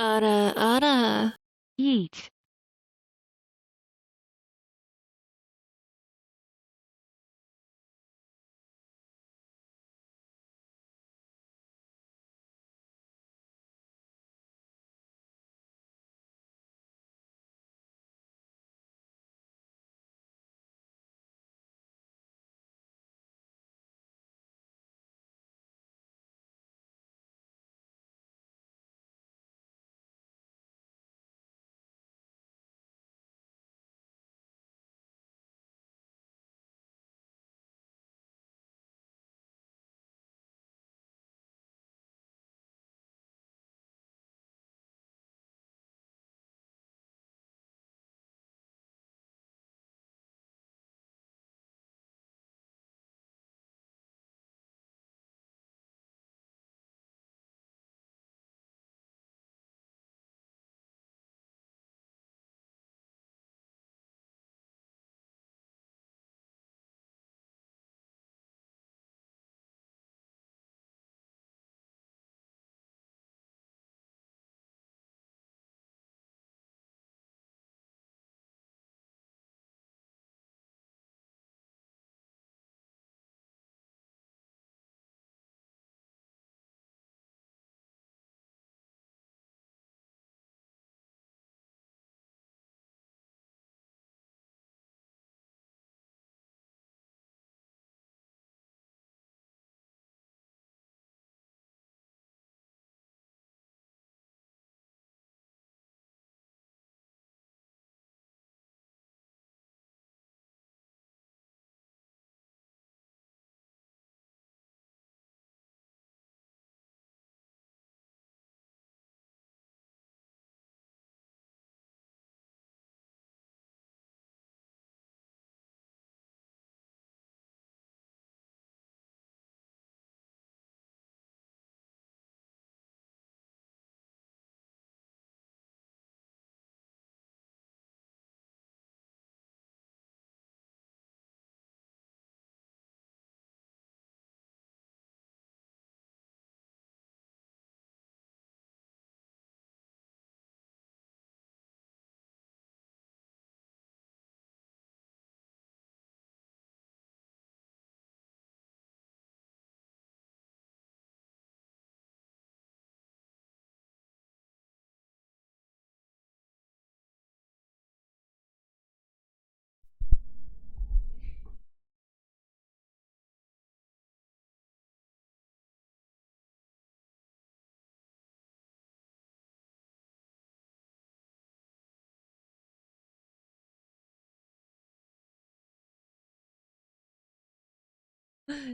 Ara ara. Yeet.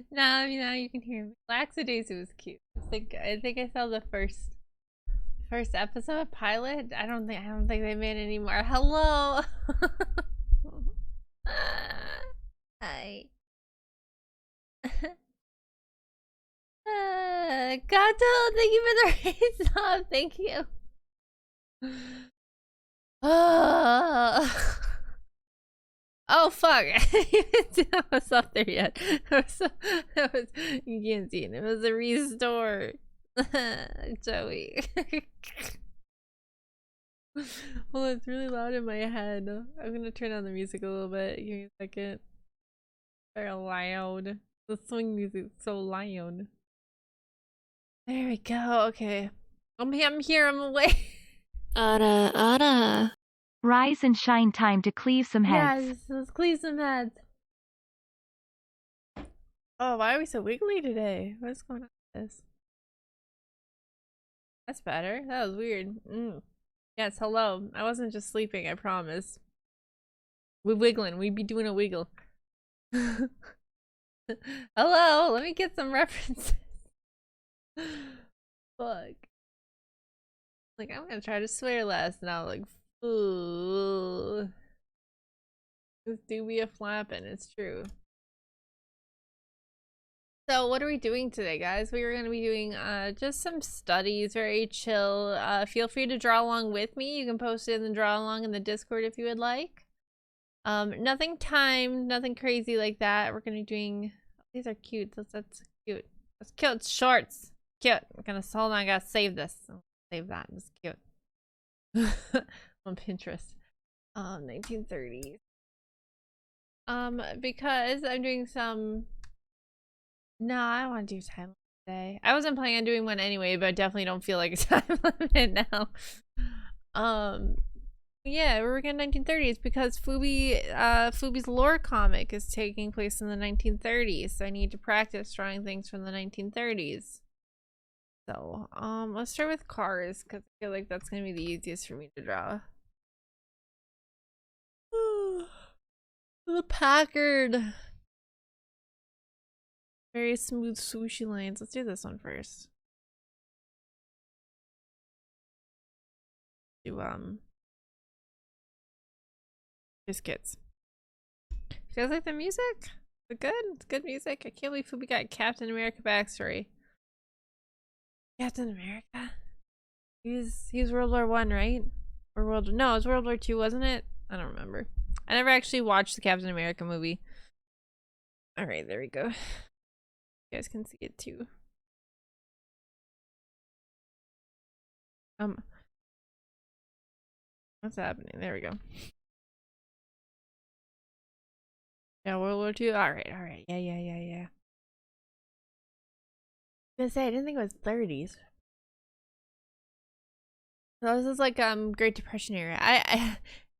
Now you can hear me. Laxadaisy was cute. I think I saw the first episode pilot. I don't think they made any more. Hello. Hi. Gato, thank you for the raise up. Thank you. Oh. Oh fuck! I was up there yet. You can't see it. It was a restore. Joey. Well, it's really loud in my head. I'm gonna turn on the music a little bit. Give me a second. Very loud. The swing music's so loud. There we go. Okay. I'm here. I'm away. Ara ara. Rise and shine, time to cleave some heads. Yes, let's cleave some heads. Oh, why are we so wiggly today? What's going on with this? That's better. That was weird. Yes, hello. I wasn't just sleeping, I promise. We're wiggling. We be doing a wiggle. Hello, let me get some references. Fuck. Like, I'm gonna try to swear less now. Like, ooh. This do be a flapping, it's true. So what are we doing today, guys? We are going to be doing just some studies, very chill. Feel free to draw along with me. You can post it in the draw along in the Discord if you would like. Nothing timed, nothing crazy like that. We're going to be doing... These are cute. That's cute. That's cute. Shorts. Cute. I'm gonna hold on. I gotta save this. Save that. It's cute. on Pinterest. 1930s. Because I'm doing some. No, I don't want to do time limit today. I wasn't planning on doing one anyway, but I definitely don't feel like a time limit now. Yeah, we're working on 1930s because Fubi's lore comic is taking place in the 1930s, so I need to practice drawing things from the 1930s. So, let's start with cars because I feel like that's gonna be the easiest for me to draw. The Packard. Very smooth swooshy lines. Let's do this one first. Do biscuits. You guys like the music? Is it good? It's good music. I can't believe we got Captain America backstory. Captain America? He's World War I, right? Or no, it was World War II, wasn't it? I don't remember. I never actually watched the Captain America movie. Alright, there we go. You guys can see it too. What's happening? There we go. Yeah, World War II. Alright. Yeah. I was gonna say I didn't think it was 30s. So this is like Great Depression era.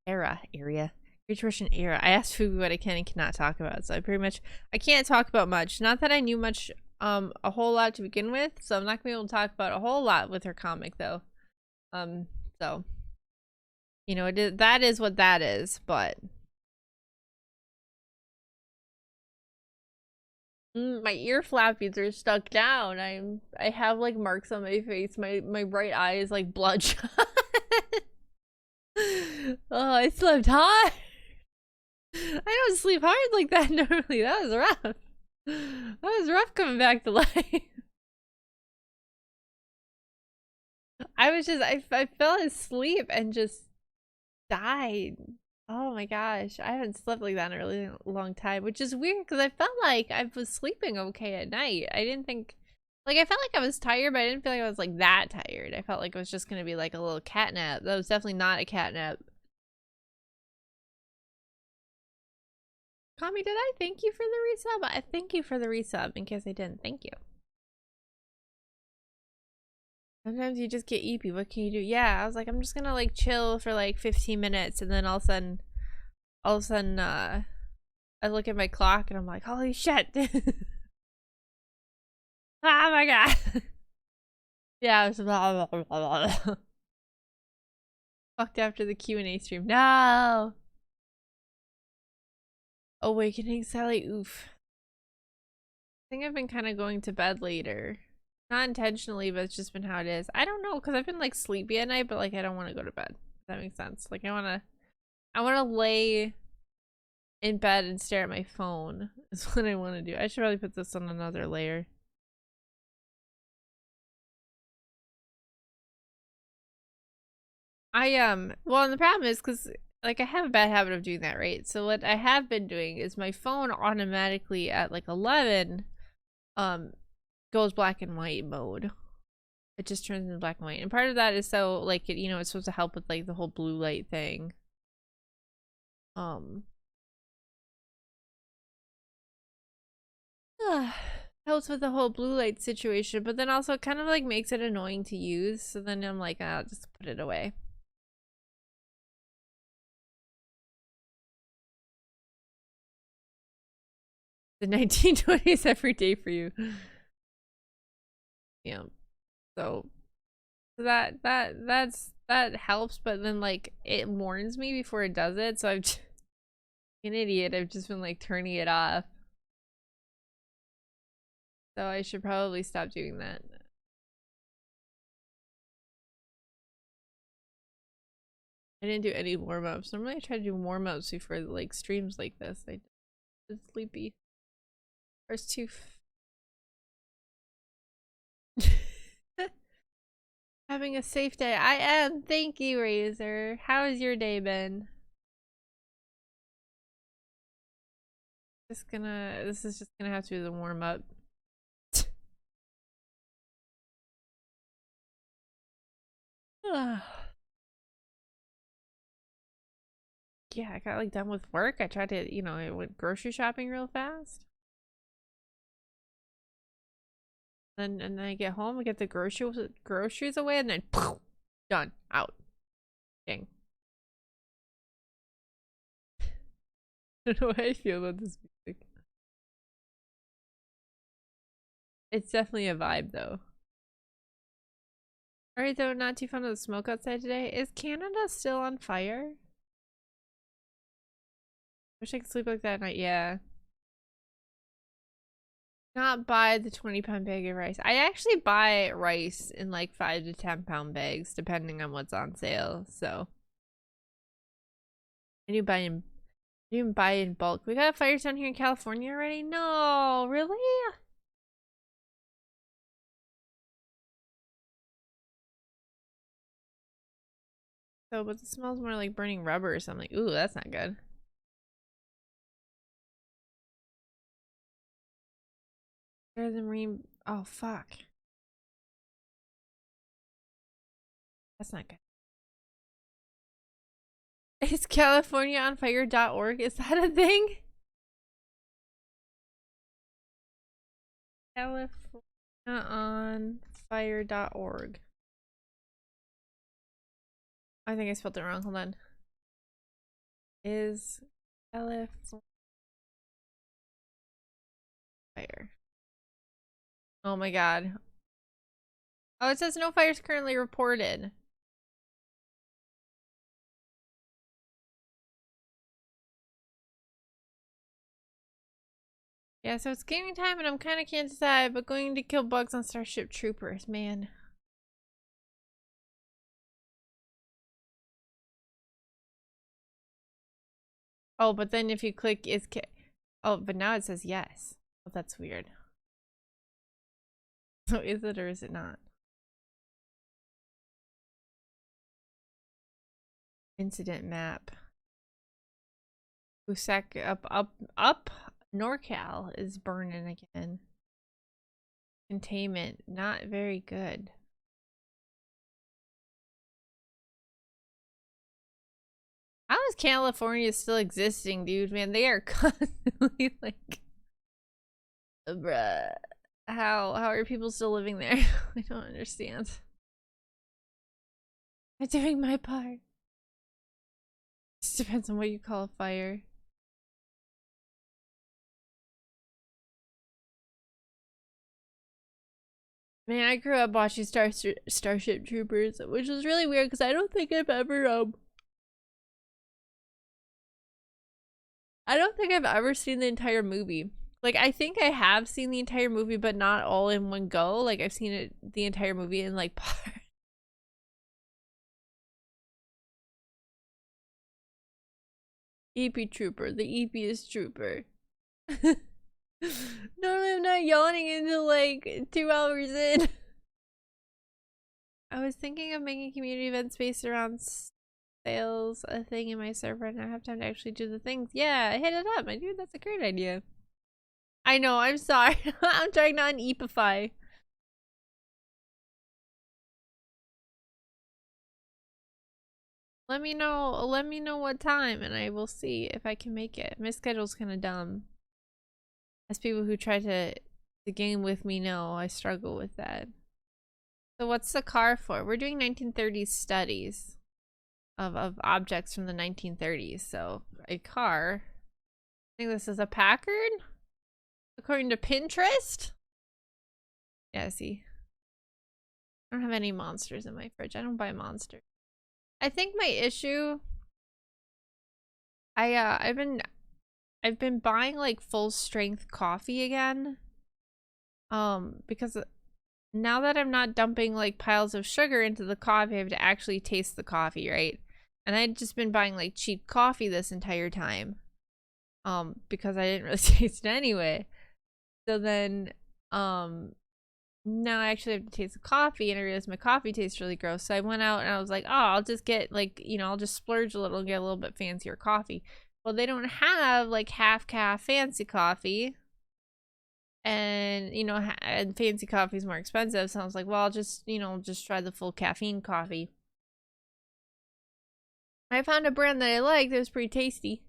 Great Depression era. I asked Fubi what I can and cannot talk about, so I can't talk about much. Not that I knew much a whole lot to begin with, so I'm not gonna be able to talk about a whole lot with her comic though. So you know, that is what that is, but my ear flappies are stuck down. I have like marks on my face. My right eye is like bloodshot. Oh, I slept hard. I don't sleep hard like that normally. That was rough. That was rough coming back to life. I fell asleep and just died. Oh my gosh, I haven't slept like that in a really long time, which is weird because I felt like I was sleeping okay at night. I didn't think, like, I felt like I was tired, but I didn't feel like I was like that tired. I felt like it was just gonna be like a little cat nap. That was definitely not a cat nap. Kami, did I thank you for the resub? I thank you for the resub in case I didn't. Thank you. Sometimes you just get eepy. What can you do? Yeah, I was like, I'm just gonna like chill for like 15 minutes and then all of a sudden, I look at my clock and I'm like, holy shit. Oh my god. Yeah, I was blah, blah, blah, blah. Fucked after the Q&A stream. No. Awakening Sally. Oof. I think I've been kind of going to bed later. Not intentionally, but it's just been how it is. I don't know, because I've been like sleepy at night, but like I don't want to go to bed. If that makes sense. Like I wanna lay in bed and stare at my phone is what I want to do. I should probably put this on another layer. Well, and the problem is because like I have a bad habit of doing that, right? So what I have been doing is my phone automatically at like 11 goes black and white mode. It just turns into black and white, and part of that is so like you know, it's supposed to help with like the whole blue light thing. Helps with the whole blue light situation, but then also kind of like makes it annoying to use, so then I'm like, I'll just put it away. The 1920s every day for you. Yeah. So that helps, but then like it warns me before it does it, so I'm just an idiot. I've just been like turning it off. So I should probably stop doing that. I didn't do any warm-ups. Normally I try to do warm-ups before like streams like this. I was sleepy. First two. Having a safe day. I am. Thank you, Razor. How has your day been? This is just gonna have to be the warm-up. yeah, I got like done with work. I tried to, you know, I went grocery shopping real fast. And then I get home, I get the groceries away, and then done, out. Dang. I don't know how I feel about this music. It's definitely a vibe though. Alright though, not too fun of the smoke outside today. Is Canada still on fire? Wish I could sleep like that at night. Yeah. Not buy the 20-pound bag of rice. I actually buy rice in like 5 to 10-pound bags, depending on what's on sale. So I do buy in bulk. We got fires down here in California already? No, really? So, but it smells more like burning rubber or something. Ooh, that's not good. There's a marine. Oh, fuck. That's not good. Is CaliforniaOnFire.org? Is that a thing? CaliforniaOnFire.org. I think I spelled it wrong. Hold on. Is California fire? Oh my god. Oh, it says no fires currently reported. Yeah, so it's gaming time and I'm kind of can't decide, but going to kill bugs on Starship Troopers, man. Oh, but then if you click oh, but now it says yes. Oh, that's weird. So is it or is it not? Incident map. Usak up NorCal is burning again. Containment, not very good. How is California still existing, dude? Man, they are constantly like, bruh. How are people still living there? I don't understand. I'm doing my part. Just depends on what you call a fire. Man, I grew up watching Starship Troopers, which was really weird because I don't think I've ever I don't think I've ever seen the entire movie. Like, I think I have seen the entire movie, but not all in one go. Like, I've seen it the entire movie in like part. EP Trooper, the EPest Trooper. Normally I'm not yawning until like 2 hours in. I was thinking of making community events based around sales a thing in my server and I have time to actually do the things. Yeah, hit it up, my dude. That's a great idea. I know, I'm sorry. I'm trying not to eepify. Let me know what time and I will see if I can make it. My schedule's kind of dumb. As people who try to game with me know, I struggle with that. So what's the car for? We're doing 1930s studies of objects from the 1930s. So a car. I think this is a Packard? According to Pinterest? Yeah, see. I don't have any monsters in my fridge. I don't buy monsters. I think my issue I've been buying like full strength coffee again. Because now that I'm not dumping like piles of sugar into the coffee, I have to actually taste the coffee, right? And I'd just been buying like cheap coffee this entire time. Because I didn't really taste it anyway. So then now I actually have to taste the coffee and I realized my coffee tastes really gross. So I went out and I was like, oh, I'll just get like, you know, I'll just splurge a little and get a little bit fancier coffee. Well, they don't have like half calf fancy coffee. And, you know, and fancy coffee is more expensive. So I was like, well, I'll just, you know, just try the full caffeine coffee. I found a brand that I liked. It was pretty tasty.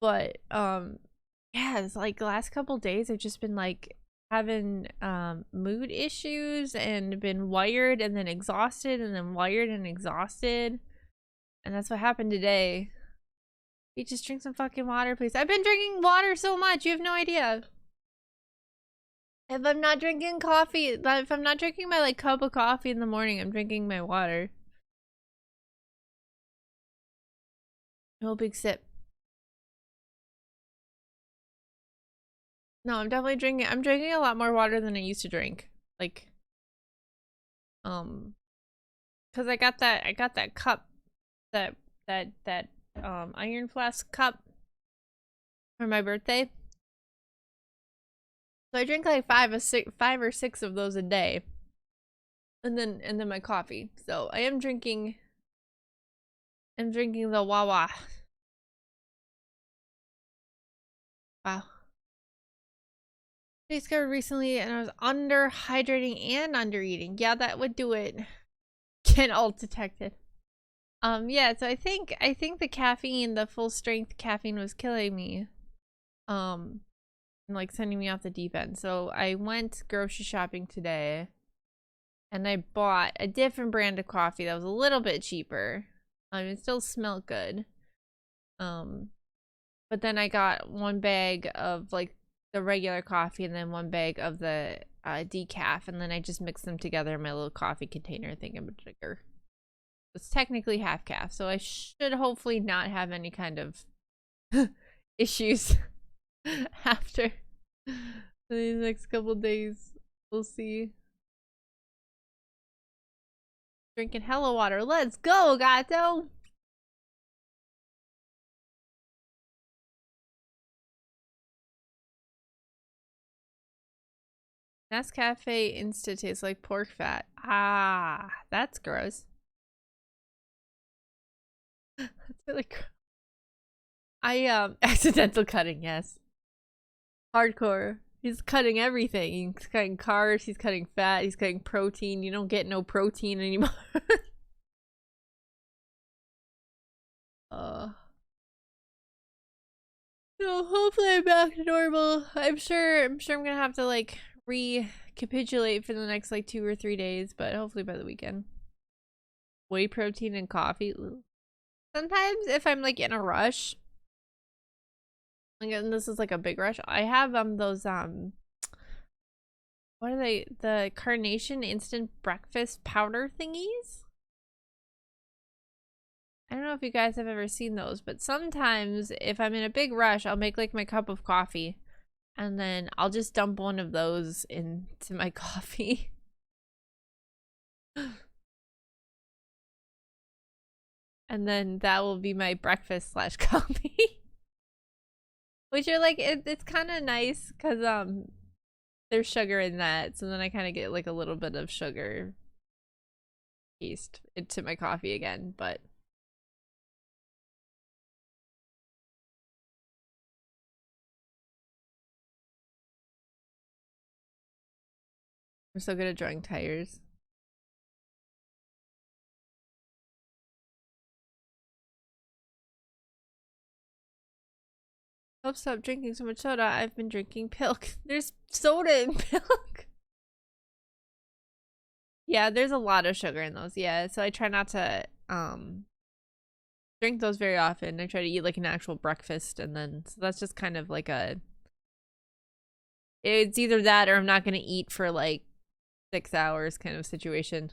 But yeah, it's like the last couple days I've just been like having mood issues and been wired and then exhausted and then wired and exhausted. And that's what happened today. You just drink some fucking water, please. I've been drinking water so much, you have no idea. If I'm not drinking coffee, if I'm not drinking my like cup of coffee in the morning, I'm drinking my water. No big sip. No, I'm definitely drinking. I'm drinking a lot more water than I used to drink. Like, cause I got that cup, that iron flask cup for my birthday. So I drink like 5 or 6 of those a day, and then my coffee. So I am drinking. I'm drinking the Wawa. Wow. I discovered recently, and I was under hydrating and under eating. Yeah, that would do it. Get alt detected. Yeah. So I think the caffeine, the full strength caffeine, was killing me. And like sending me off the deep end. So I went grocery shopping today, and I bought a different brand of coffee that was a little bit cheaper. It still smelled good. But then I got 1 bag of like the regular coffee and then 1 bag of the decaf, and then I just mixed them together in my little coffee container thingamajigger. It's technically half calf, so I should hopefully not have any kind of issues after these next couple days. We'll see. Drinking hella water. Let's go, gato! Nescafe Insta tastes like pork fat. Ah, that's gross. That's really gross. Accidental cutting, yes. Hardcore. He's cutting everything. He's cutting carbs, he's cutting fat, he's cutting protein. You don't get no protein anymore. So hopefully I'm back to normal. I'm sure I'm gonna have to like recapitulate for the next like 2 or 3 days, but hopefully by the weekend. Whey protein and coffee. Sometimes if I'm like in a rush, and this is like a big rush, I have those what are they? The Carnation instant breakfast powder thingies? I don't know if you guys have ever seen those, but sometimes if I'm in a big rush, I'll make like my cup of coffee, and then I'll just dump one of those into my coffee. And then that will be my breakfast / coffee. Which are like, it's kind of nice because there's sugar in that, so then I kind of get like a little bit of sugar taste into my coffee again, but I'm so good at drawing tires. Hope stop drinking so much soda. I've been drinking milk. There's soda in milk. Yeah, there's a lot of sugar in those. Yeah, so I try not to drink those very often. I try to eat like an actual breakfast, and then so that's just kind of like it's either that or I'm not gonna eat for like 6 hours kind of situation.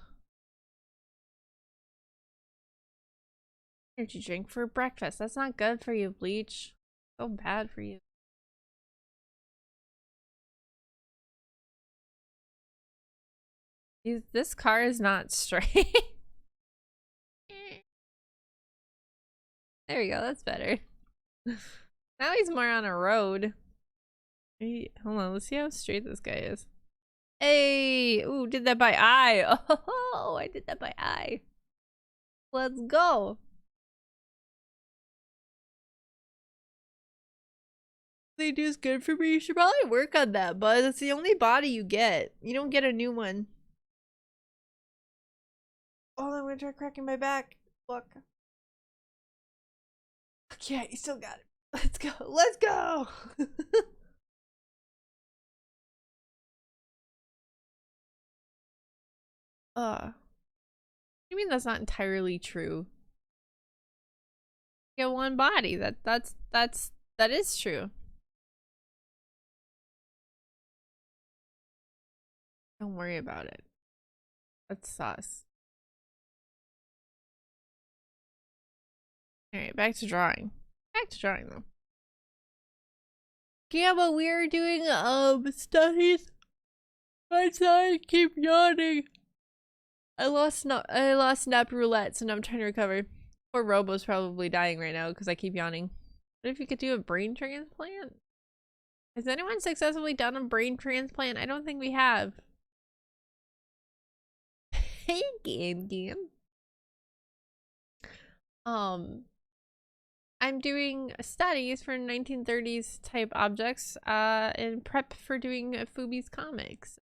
What did you drink for breakfast? That's not good for you, Bleach. So bad for you. This car is not straight. There we go, that's better. Now he's more on a road. Hey, hold on, let's see how straight this guy is. Hey! Ooh, did that by eye. Oh, I did that by eye. Let's go. They do is good for me. You should probably work on that, bud. It's the only body you get. You don't get a new one. Oh, I'm gonna try cracking my back. Look. yeah, you still got it. Let's go. Let's go. You mean that's not entirely true? You get one body. That is true. Don't worry about it. That's sus. Alright, back to drawing. Back to drawing though. Yeah, but we're doing studies. My side keep yawning. I lost snap roulette, so now I'm trying to recover. Poor Robo's probably dying right now because I keep yawning. What if you could do a brain transplant? Has anyone successfully done a brain transplant? I don't think we have. Hey, game. I'm doing studies for 1930s type objects in prep for doing Fubi's comics.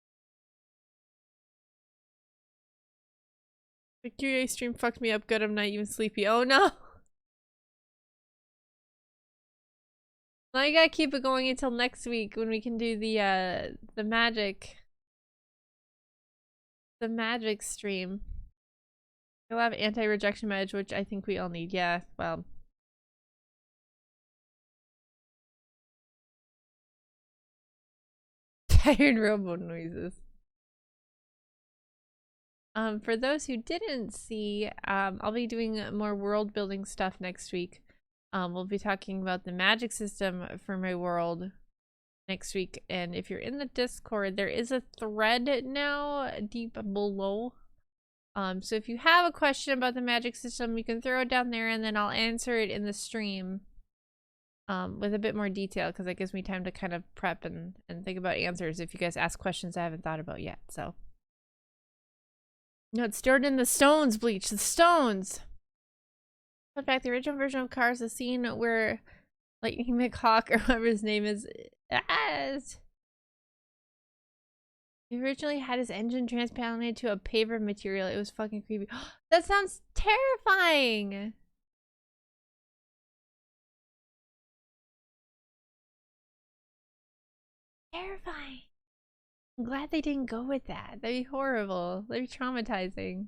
The Q&A stream fucked me up good. I'm not even sleepy. Oh no! Now you gotta keep it going until next week when we can do the magic stream. We'll have anti-rejection edge, which I think we all need. Yeah, well. Tired Robo noises. For those who didn't see, I'll be doing more world building stuff next week. We'll be talking about the magic system for my world next week. And if you're in the Discord, there is a thread now deep below. So if you have a question about the magic system, you can throw it down there and then I'll answer it in the stream with a bit more detail because that gives me time to kind of prep and think about answers if you guys ask questions I haven't thought about yet. So no, it's stored in the stones, Bleach. The stones. In fact, the original version of Cars, the scene where Lightning McHawk or whatever his name is, he originally had his engine transplanted to a paver material. It was fucking creepy. That sounds terrifying. Terrifying. I'm glad they didn't go with that. That'd be horrible. That'd be traumatizing.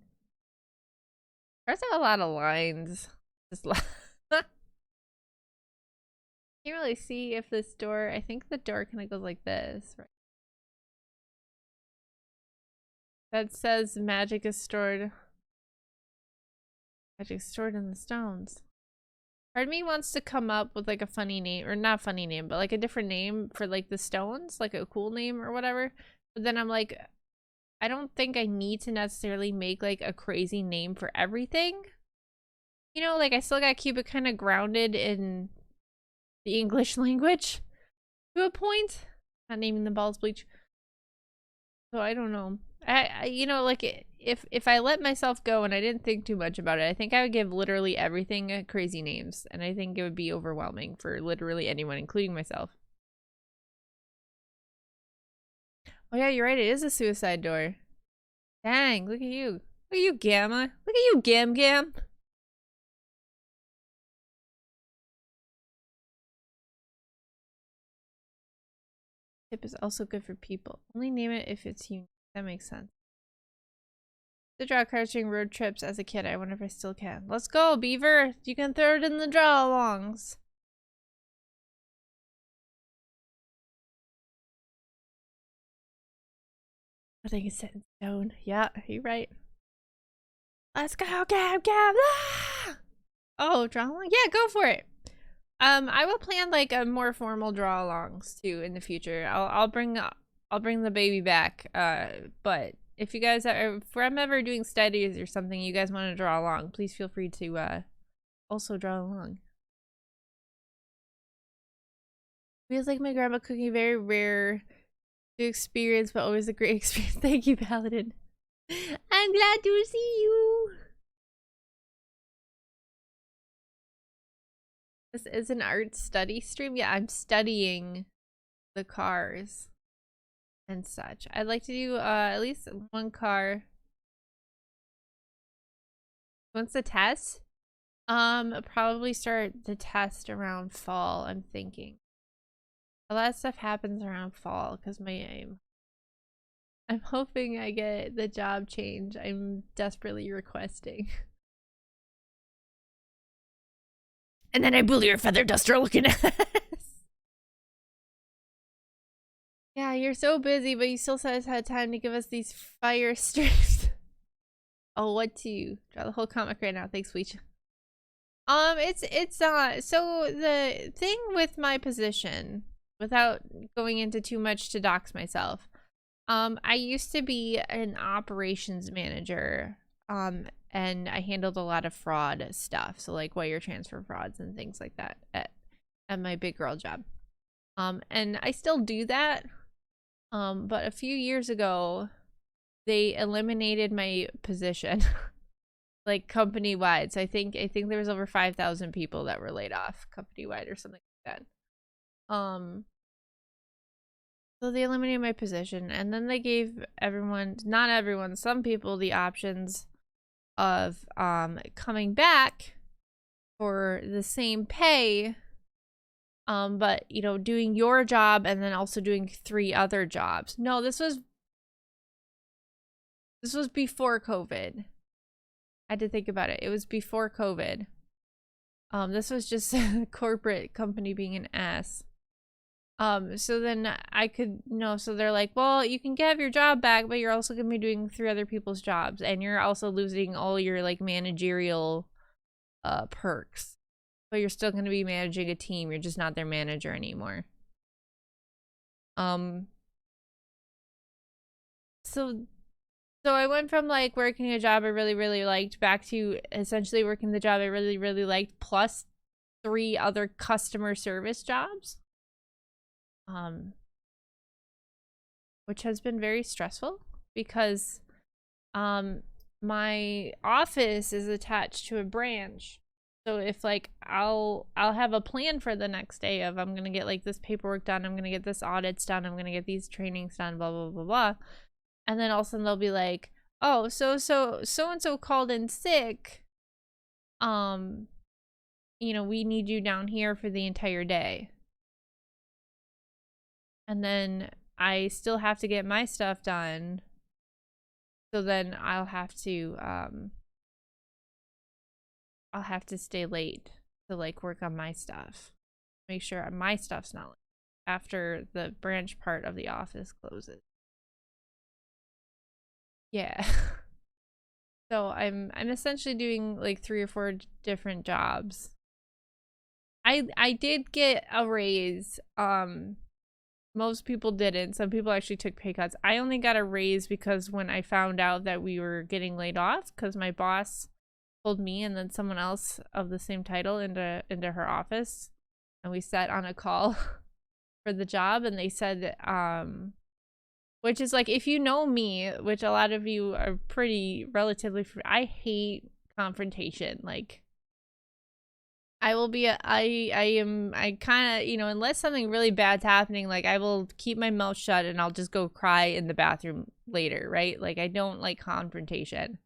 Cars have a lot of lines. Just can't really see if this door, I think the door kind of goes like this, right? That says magic is stored. Magic stored in the stones. Part of me wants to come up with like a funny name, or not funny name, but like a different name for like the stones, like a cool name or whatever. But then I'm like, I don't think I need to necessarily make like a crazy name for everything. You know, like I still gotta keep it kind of grounded in the English language to a point. Not naming the balls Bleach. So I don't know. I you know, like if I let myself go and I didn't think too much about it, I think I would give literally everything crazy names, and I think it would be overwhelming for literally anyone, including myself. Oh yeah, you're right. It is a suicide door. Dang, look at you. Look at you, Gamma. Look at you, Gam Gam. Tip is also good for people. Only name it if it's unique. That makes sense. To draw cards during road trips as a kid. I wonder if I still can. Let's go, Beaver. You can throw it in the draw-alongs. I think it's set in stone. Yeah, you're right. Let's go, Gab Gab. Ah! Oh, draw-along? Yeah, go for it. I will plan like a more formal draw-alongs too in the future. I'll bring the baby back. But if you guys are, if I'm ever doing studies or something, you guys want to draw along, please feel free to also draw along. Feels like my grandma cooking, very rare to experience, but always a great experience. Thank you, Paladin. I'm glad to see you. This is an art study stream. Yeah, I'm studying the cars and such. I'd like to do at least one car. What's the test? Probably start the test around fall, I'm thinking. A lot of stuff happens around fall because I'm hoping I get the job change I'm desperately requesting. And then I bully your feather duster looking ass. Yeah, you're so busy, but you still set aside time to give us these fire strips. Oh, what to? Draw the whole comic right now. Thanks, Weech. It's so the thing with my position, without going into too much to dox myself, I used to be an operations manager, and I handled a lot of fraud stuff, so like wire transfer frauds and things like that at my big girl job. And I still do that, but a few years ago, they eliminated my position. Like company wide. So I think there was over 5,000 people that were laid off company wide or something like that. So they eliminated my position, and then they gave everyone, not everyone, some people the options of coming back for the same pay, but you know, doing your job and then also doing 3 other jobs. No, this was before COVID. I had to think about it. It was before COVID. This was just a corporate company being an ass. So then I could, no, so they're like, well, you can have your job back, but you're also going to be doing 3 other people's jobs, and you're also losing all your like managerial perks. But you're still going to be managing a team. You're just not their manager anymore. So I went from like working a job I really, really liked back to essentially working the job I really, really liked plus 3 other customer service jobs. Which has been very stressful because my office is attached to a branch. So if like I'll have a plan for the next day of I'm gonna get like this paperwork done, I'm gonna get this audits done, I'm gonna get these trainings done, blah blah blah blah. And then all of a sudden they'll be like, oh, so and so called in sick. You know, we need you down here for the entire day. And then I still have to get my stuff done. So then I'll have to stay late to like work on my stuff. Make sure my stuff's not late after the branch part of the office closes. Yeah. So I'm essentially doing like 3 or 4 different jobs. I did get a raise. Most people didn't. Some people actually took pay cuts. I only got a raise because when I found out that we were getting laid off, because my boss pulled me and then someone else of the same title into her office, and we sat on a call for the job, and they said which is like, if you know me, which a lot of you are pretty relatively, I hate confrontation. Like, I will be, I kind of, you know, unless something really bad's happening, like I will keep my mouth shut and I'll just go cry in the bathroom later, right? Like, I don't like confrontation.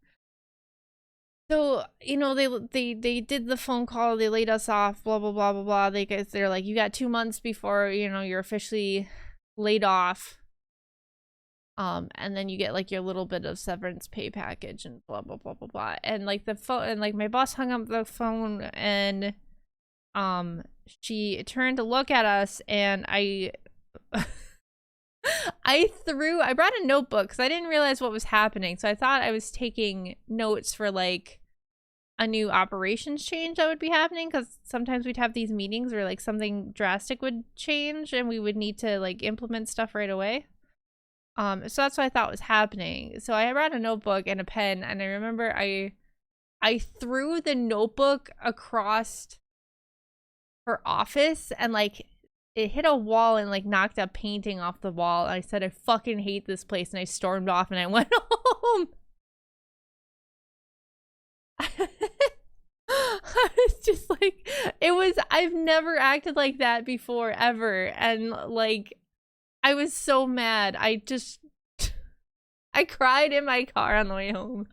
So, you know, they did the phone call, they laid us off, blah, blah, blah, blah, blah. They're like, you got 2 months before, you know, you're officially laid off. And then you get like your little bit of severance pay package and blah blah blah blah blah. And like the phone, and like my boss hung up the phone, and she turned to look at us, and I brought a notebook because I didn't realize what was happening. So I thought I was taking notes for like a new operations change that would be happening, because sometimes we'd have these meetings where like something drastic would change and we would need to like implement stuff right away. So that's what I thought was happening. So I brought a notebook and a pen, and I remember I threw the notebook across her office, and like it hit a wall and like knocked a painting off the wall. And I said, I fucking hate this place, and I stormed off and I went home. I was just like, I've never acted like that before ever, and like I was so mad. I cried in my car on the way home.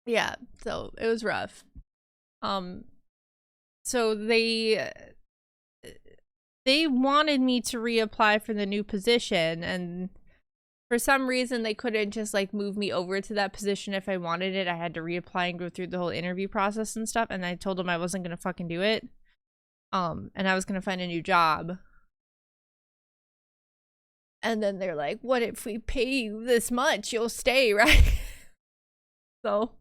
Yeah, so it was rough. So they wanted me to reapply for the new position, and for some reason they couldn't just like move me over to that position if I wanted it. I had to reapply and go through the whole interview process and stuff, and I told them I wasn't gonna fucking do it. And I was gonna find a new job. And then they're like, what if we pay you this much? You'll stay, right? So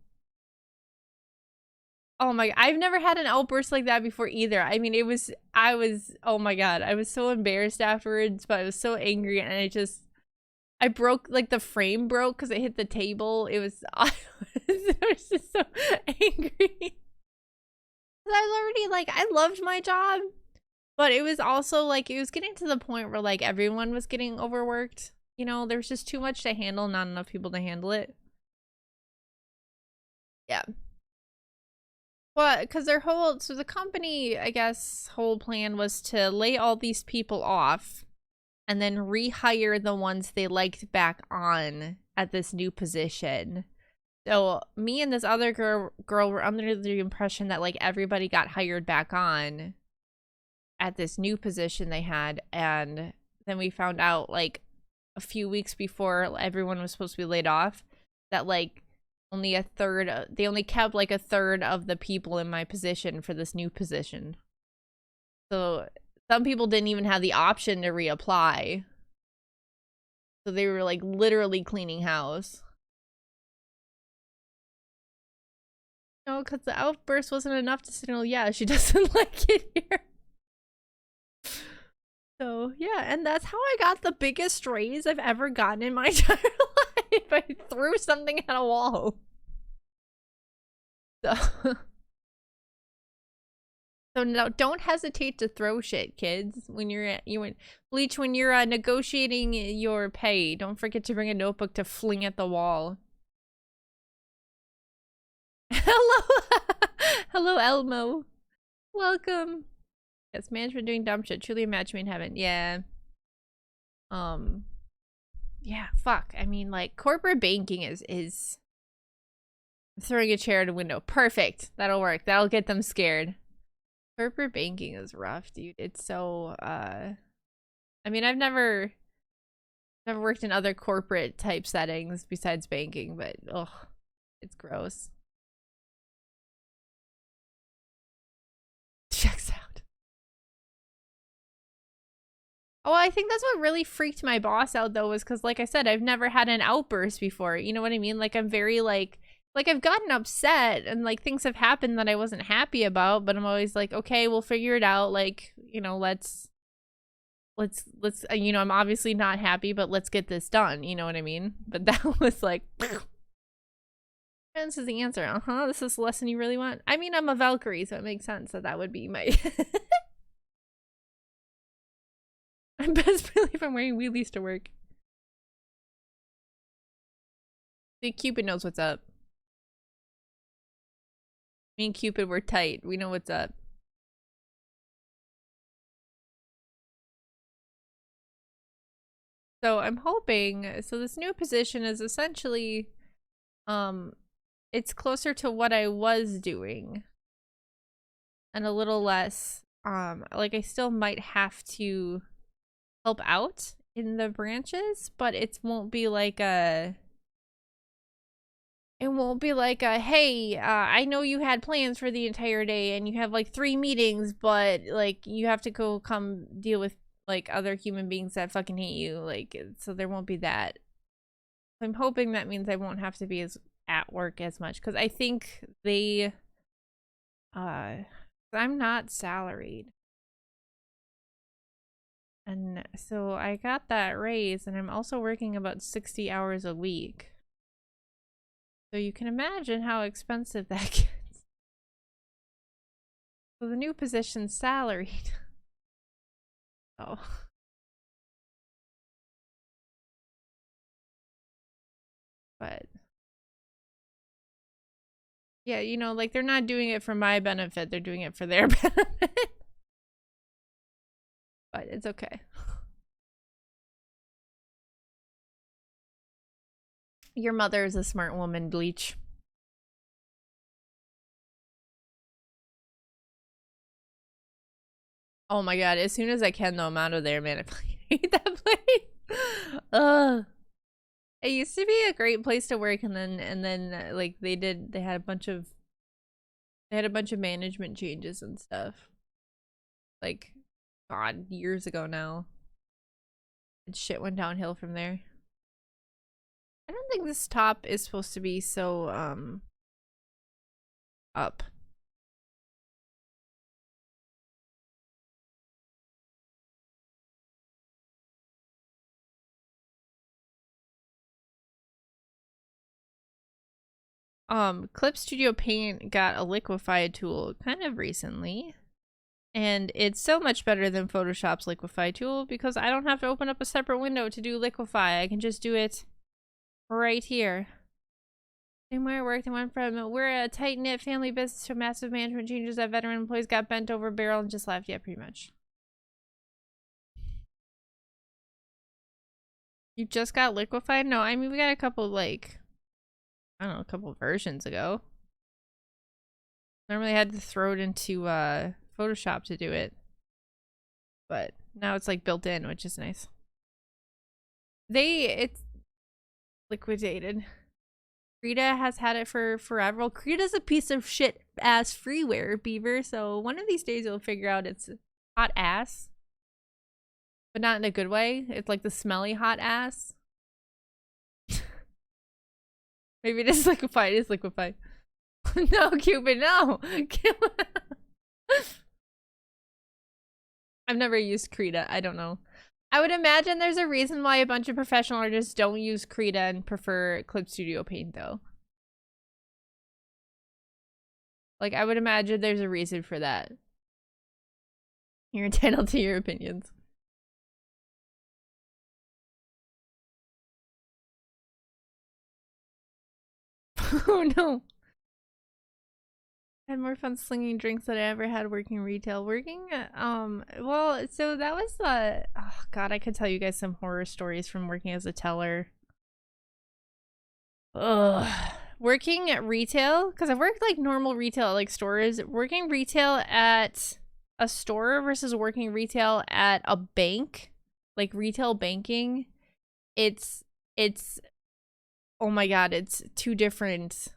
oh my, I've never had an outburst like that before either. I mean, oh my god, I was so embarrassed afterwards, but I was so angry, and I broke, like, the frame broke because it hit the table. It was, I was just so angry. I was already, like, I loved my job, but it was also, like, it was getting to the point where, like, everyone was getting overworked. You know, there was just too much to handle, not enough people to handle it. Yeah. Well, because so the company, I guess, whole plan was to lay all these people off and then rehire the ones they liked back on at this new position. So me and this other girl were under the impression that, like, everybody got hired back on at this new position they had, and then we found out, like, a few weeks before everyone was supposed to be laid off, that, like, they only kept like a third of the people in my position for this new position. So some people didn't even have the option to reapply. So they were like literally cleaning house. No, because the outburst wasn't enough to signal, yeah, she doesn't like it here. So yeah, and that's how I got the biggest raise I've ever gotten in my entire life. I threw something at a wall. So no, don't hesitate to throw shit, kids. When Bleach, when you're negotiating your pay, don't forget to bring a notebook to fling at the wall. Hello, hello, Elmo. Welcome. Yes, management doing dumb shit. Truly a match made in heaven. Yeah. Yeah. Fuck. I mean, like, corporate banking is throwing a chair at a window. Perfect. That'll work. That'll get them scared. Corporate banking is rough, dude. It's so, I mean, I've never worked in other corporate type settings besides banking, but, ugh, it's gross. Checks out. Oh, I think that's what really freaked my boss out, though, was because, like I said, I've never had an outburst before. You know what I mean? Like, I'm very, like, I've gotten upset and, like, things have happened that I wasn't happy about, but I'm always like, okay, we'll figure it out. Like, you know, let's, you know, I'm obviously not happy, but let's get this done. You know what I mean? But that was like, this is the answer. This is the lesson you really want. I mean, I'm a Valkyrie, so it makes sense that that would be my... I'm best believe I'm wearing wheelies to work. See, Cupid knows what's up. Me and Cupid, we're tight. We know what's up. So I'm hoping, so this new position is essentially, it's closer to what I was doing. And a little less, like, I still might have to help out in the branches, but it won't be like a, hey, I know you had plans for the entire day and you have like 3 meetings, but like you have to come deal with like other human beings that fucking hate you. Like, so there won't be that. I'm hoping that means I won't have to be as at work as much, because I think they, I'm not salaried. And so I got that raise, and I'm also working about 60 hours a week. So you can imagine how expensive that gets. So the new position's salaried. Oh. But yeah, you know, like, they're not doing it for my benefit, they're doing it for their benefit. But it's okay. Your mother is a smart woman, Bleach. Oh my god, as soon as I can though, I'm out of there, man. I hate that place. Ugh. It used to be a great place to work, and then like they had a bunch of management changes and stuff. Like, God, years ago now. And shit went downhill from there. I don't think this top is supposed to be so up. Clip Studio Paint got a liquefy tool kind of recently. And it's so much better than Photoshop's liquefy tool because I don't have to open up a separate window to do liquefy. I can just do it right here. Same way it worked, and went from we're a tight-knit family business to massive management changes that veteran employees got bent over a barrel and just left. Yeah, pretty much. You just got liquefied? No, I mean, we got a couple, like, I don't know, a couple versions ago. Normally I had to throw it into Photoshop to do it. But now it's like built in, which is nice. It's liquidated. Krita has had it for forever. Well, Krita's a piece of shit ass freeware, Beaver, so one of these days you'll figure out it's hot ass. But not in a good way. It's like the smelly hot ass. Maybe it is liquefied. It is liquefied. No, Cupid, no! I've never used Krita. I don't know. I would imagine there's a reason why a bunch of professional artists don't use Krita and prefer Clip Studio Paint, though. Like, I would imagine there's a reason for that. You're entitled to your opinions. Oh no. I had more fun slinging drinks than I ever had working retail. Well, so that was oh god, I could tell you guys some horror stories from working as a teller. Ugh. Working at retail, because I've worked like normal retail, like stores. Working retail at a store versus working retail at a bank, like retail banking, it's oh my god, it's two different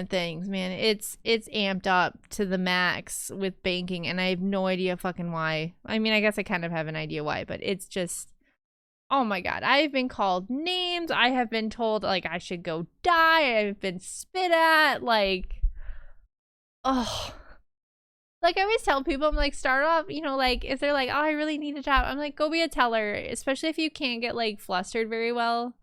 things, man. It's amped up to the max with banking, and I have no idea fucking why. I mean, I guess I kind of have an idea why, but it's just, oh my god. I've been called names. I have been told, like, I should go die. I've been spit at, like, oh. Like, I always tell people, I'm like, start off, you know, like, if they're like, oh, I really need a job, I'm like, go be a teller, especially if you can't get, like, flustered very well.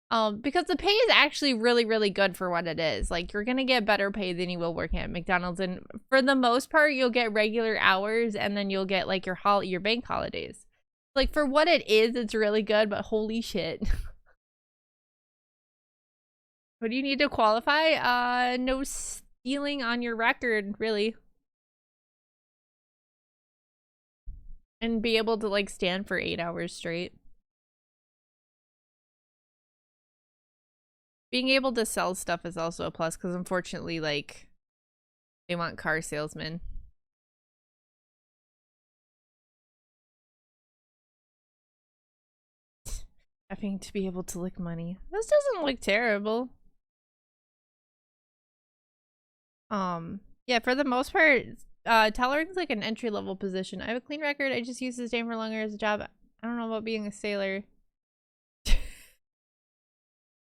Because the pay is actually really, really good for what it is. Like, you're gonna get better pay than you will working at McDonald's, and for the most part, you'll get regular hours, and then you'll get, like, your bank holidays. Like, for what it is, it's really good, but holy shit. What do you need to qualify? No stealing on your record, really. And be able to, like, stand for 8 hours straight. Being able to sell stuff is also a plus, because unfortunately, like, they want car salesmen. Having to be able to lick money. This doesn't look terrible. Yeah, for the most part, tellering's like an entry-level position. I have a clean record. I just used this name for longer as a job. I don't know about being a sailor.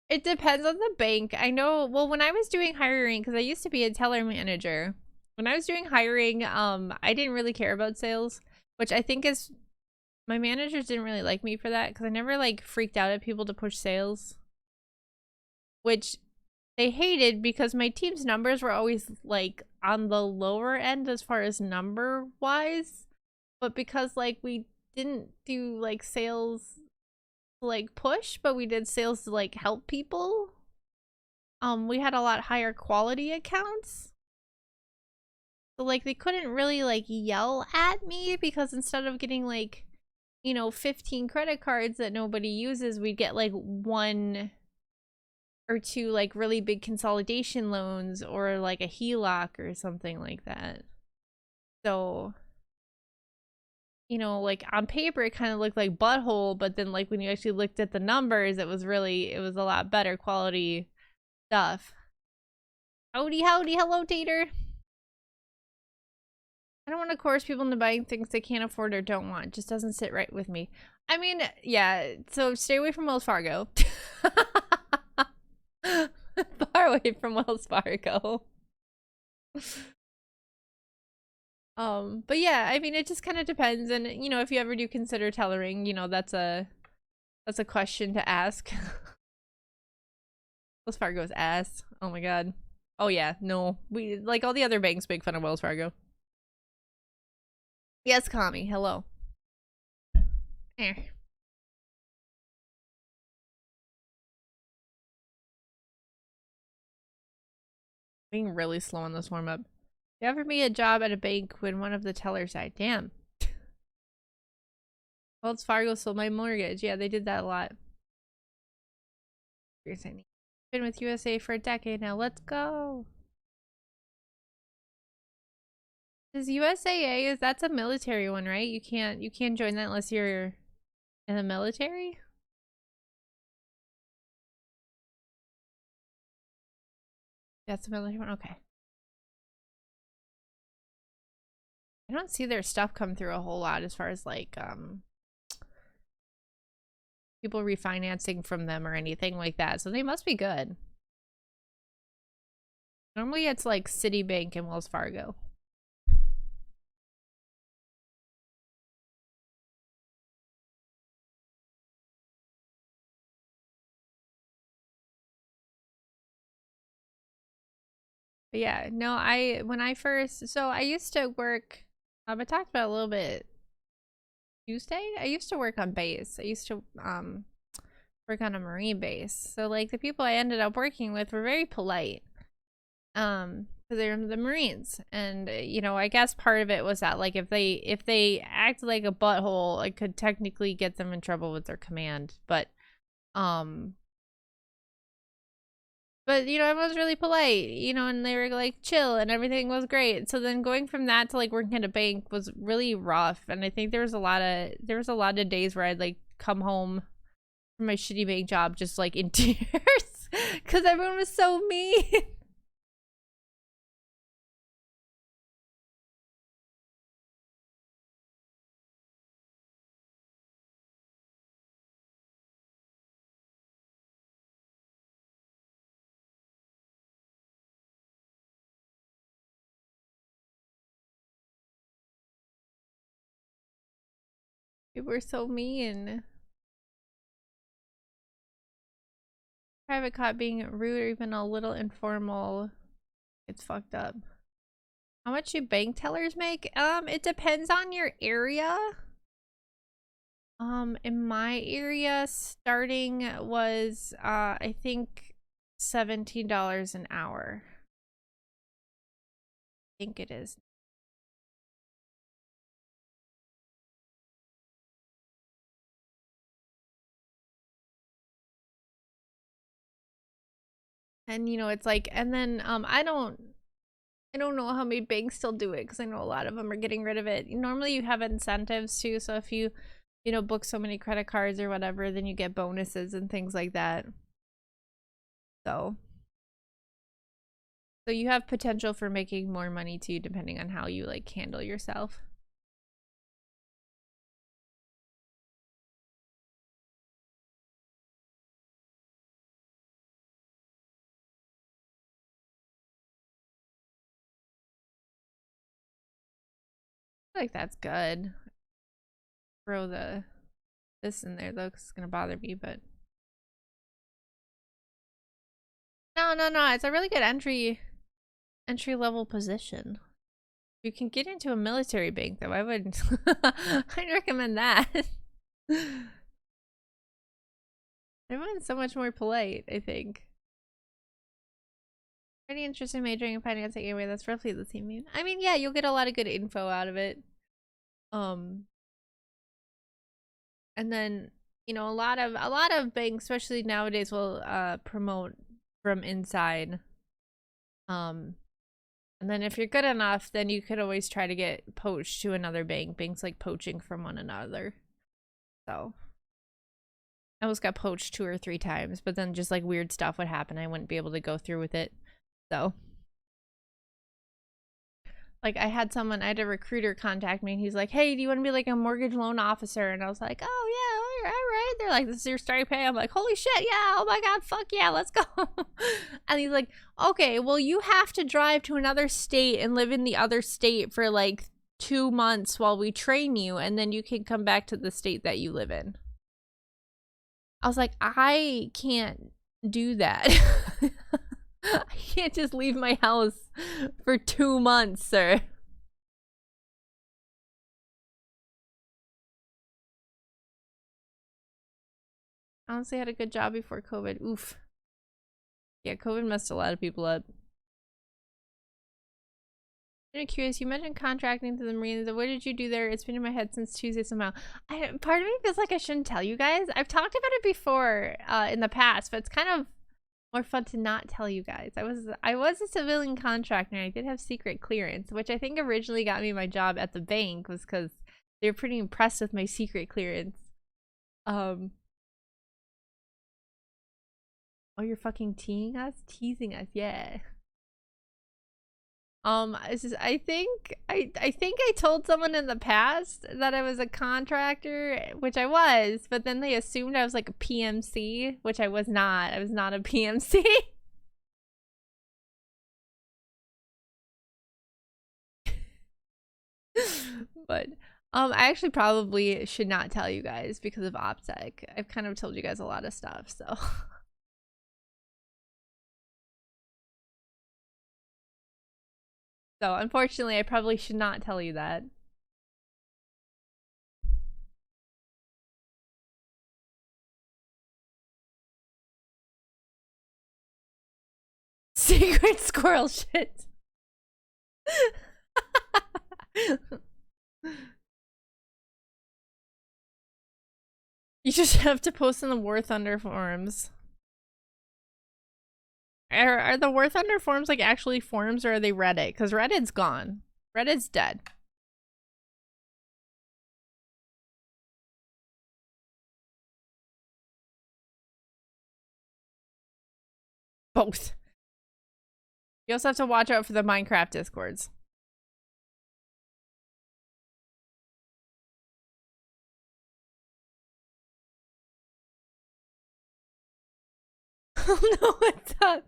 It depends on the bank. I know, well, when I was doing hiring, because I used to be a teller manager, when I was doing hiring, I didn't really care about sales, which I think is, my managers didn't really like me for that, because I never, like, freaked out at people to push sales, which they hated because my team's numbers were always, like, on the lower end as far as number-wise, but because, like, we didn't do, like, sales like push, but we did sales to like help people, we had a lot higher quality accounts, so like they couldn't really like yell at me, because instead of getting like, you know, 15 credit cards that nobody uses, we'd get like 1 or 2 like really big consolidation loans, or like a HELOC or something like that. So, you know, like on paper it kind of looked like butthole, but then like when you actually looked at the numbers, it was a lot better quality stuff. Howdy, howdy, hello, Tater. I don't want to coerce people into buying things they can't afford or don't want. It just doesn't sit right with me. I mean, yeah, so stay away from Wells Fargo. Far away from Wells Fargo. But yeah, I mean, it just kind of depends. And, you know, if you ever do consider tailoring, you know, that's a question to ask. Wells Fargo's ass. Oh my god. Oh yeah, no. We, like all the other banks, make fun of Wells Fargo. Yes, Kami, hello. Being really slow on this warm up. They offered me a job at a bank when one of the tellers died. Damn. Wells Fargo sold my mortgage. Yeah, they did that a lot. Been with USA for a decade now. Let's go. Is USAA, that's a military one, right? You can't join that unless you're in the military? That's a military one? Okay. I don't see their stuff come through a whole lot as far as like people refinancing from them or anything like that. So they must be good. Normally it's like Citibank and Wells Fargo. But yeah, no, I used to work, I talked about a little bit Tuesday. I used to work on base. I used to work on a Marine base. So like the people I ended up working with were very polite. Because they're the Marines. And you know, I guess part of it was that like if they act like a butthole, I could technically get them in trouble with their command. But you know, everyone was really polite, you know, and they were like chill and everything was great. So then going from that to like working at a bank was really rough. And I think there was a lot of days where I'd like come home from my shitty bank job just like in tears because everyone was so mean. They were so mean. Private cop being rude or even a little informal, it's fucked up. How much do bank tellers make? It depends on your area. In my area, starting was I think $17 an hour. I think it is. And you know, it's like, and then I don't know how many banks still do it because I know a lot of them are getting rid of it. Normally you have incentives too, so if you know, book so many credit cards or whatever, then you get bonuses and things like that. So you have potential for making more money too, depending on how you like handle yourself. I feel like that's good. Throw this in there though, because it's gonna bother me, but no, it's a really good entry level position. You can get into a military bank though. I would I'd recommend that. Everyone's so much more polite, I think. Pretty interested in majoring in finance anyway. That's roughly the same. I mean, yeah, you'll get a lot of good info out of it. And then, you know, a lot of banks, especially nowadays, will promote from inside. And then if you're good enough, then you could always try to get poached to another bank. Banks like poaching from one another. So I almost got poached 2 or 3 times, but then just like weird stuff would happen. I wouldn't be able to go through with it. So like I had a recruiter contact me and he's like, hey, do you want to be like a mortgage loan officer? And I was like, oh yeah, all right. They're like, this is your starting pay. I'm like, holy shit, yeah, oh my god, fuck yeah, let's go. And he's like, okay, well you have to drive to another state and live in the other state for like 2 months while we train you, and then you can come back to the state that you live in. I was like, I can't do that. I can't just leave my house for 2 months, sir. Honestly, I had a good job before COVID. Oof. Yeah, COVID messed a lot of people up. I'm curious, you mentioned contracting to the Marines. What did you do there? It's been in my head since Tuesday somehow. Part of me feels like I shouldn't tell you guys. I've talked about it before in the past, but it's kind of more fun to not tell you guys. I was a civilian contractor and I did have secret clearance, which I think originally got me my job at the bank was because they were pretty impressed with my secret clearance. Oh, you're fucking teasing us, yeah. I think I told someone in the past that I was a contractor, which I was, but then they assumed I was like a PMC, which I was not. I was not a PMC. But I actually probably should not tell you guys because of OPSEC. I've kind of told you guys a lot of stuff, so so unfortunately I probably should not tell you that. Secret squirrel shit. You just have to post in the War Thunder forums. Are the War Thunder forums like actually forums or are they Reddit? Because Reddit's gone. Reddit's dead. Both. You also have to watch out for the Minecraft discords. Oh no, what's up?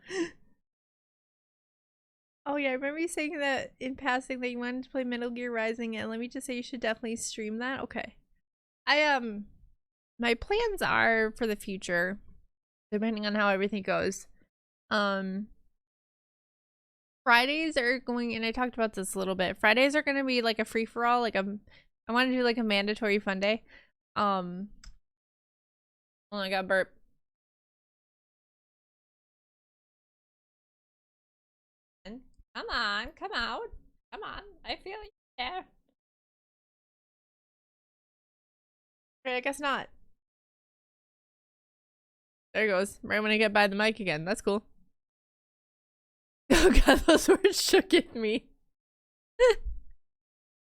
Oh yeah, I remember you saying that in passing that you wanted to play Metal Gear Rising, and let me just say you should definitely stream that. Okay. My plans are for the future, depending on how everything goes. Fridays are going, and I talked about this a little bit. Fridays are gonna be like a free for all, I want to do like a mandatory fun day. Oh, I got burp. Come on, come out. Come on. I feel you there. Okay, I guess not. There it goes. Right when I get by the mic again. That's cool. Oh god, those words shook at me.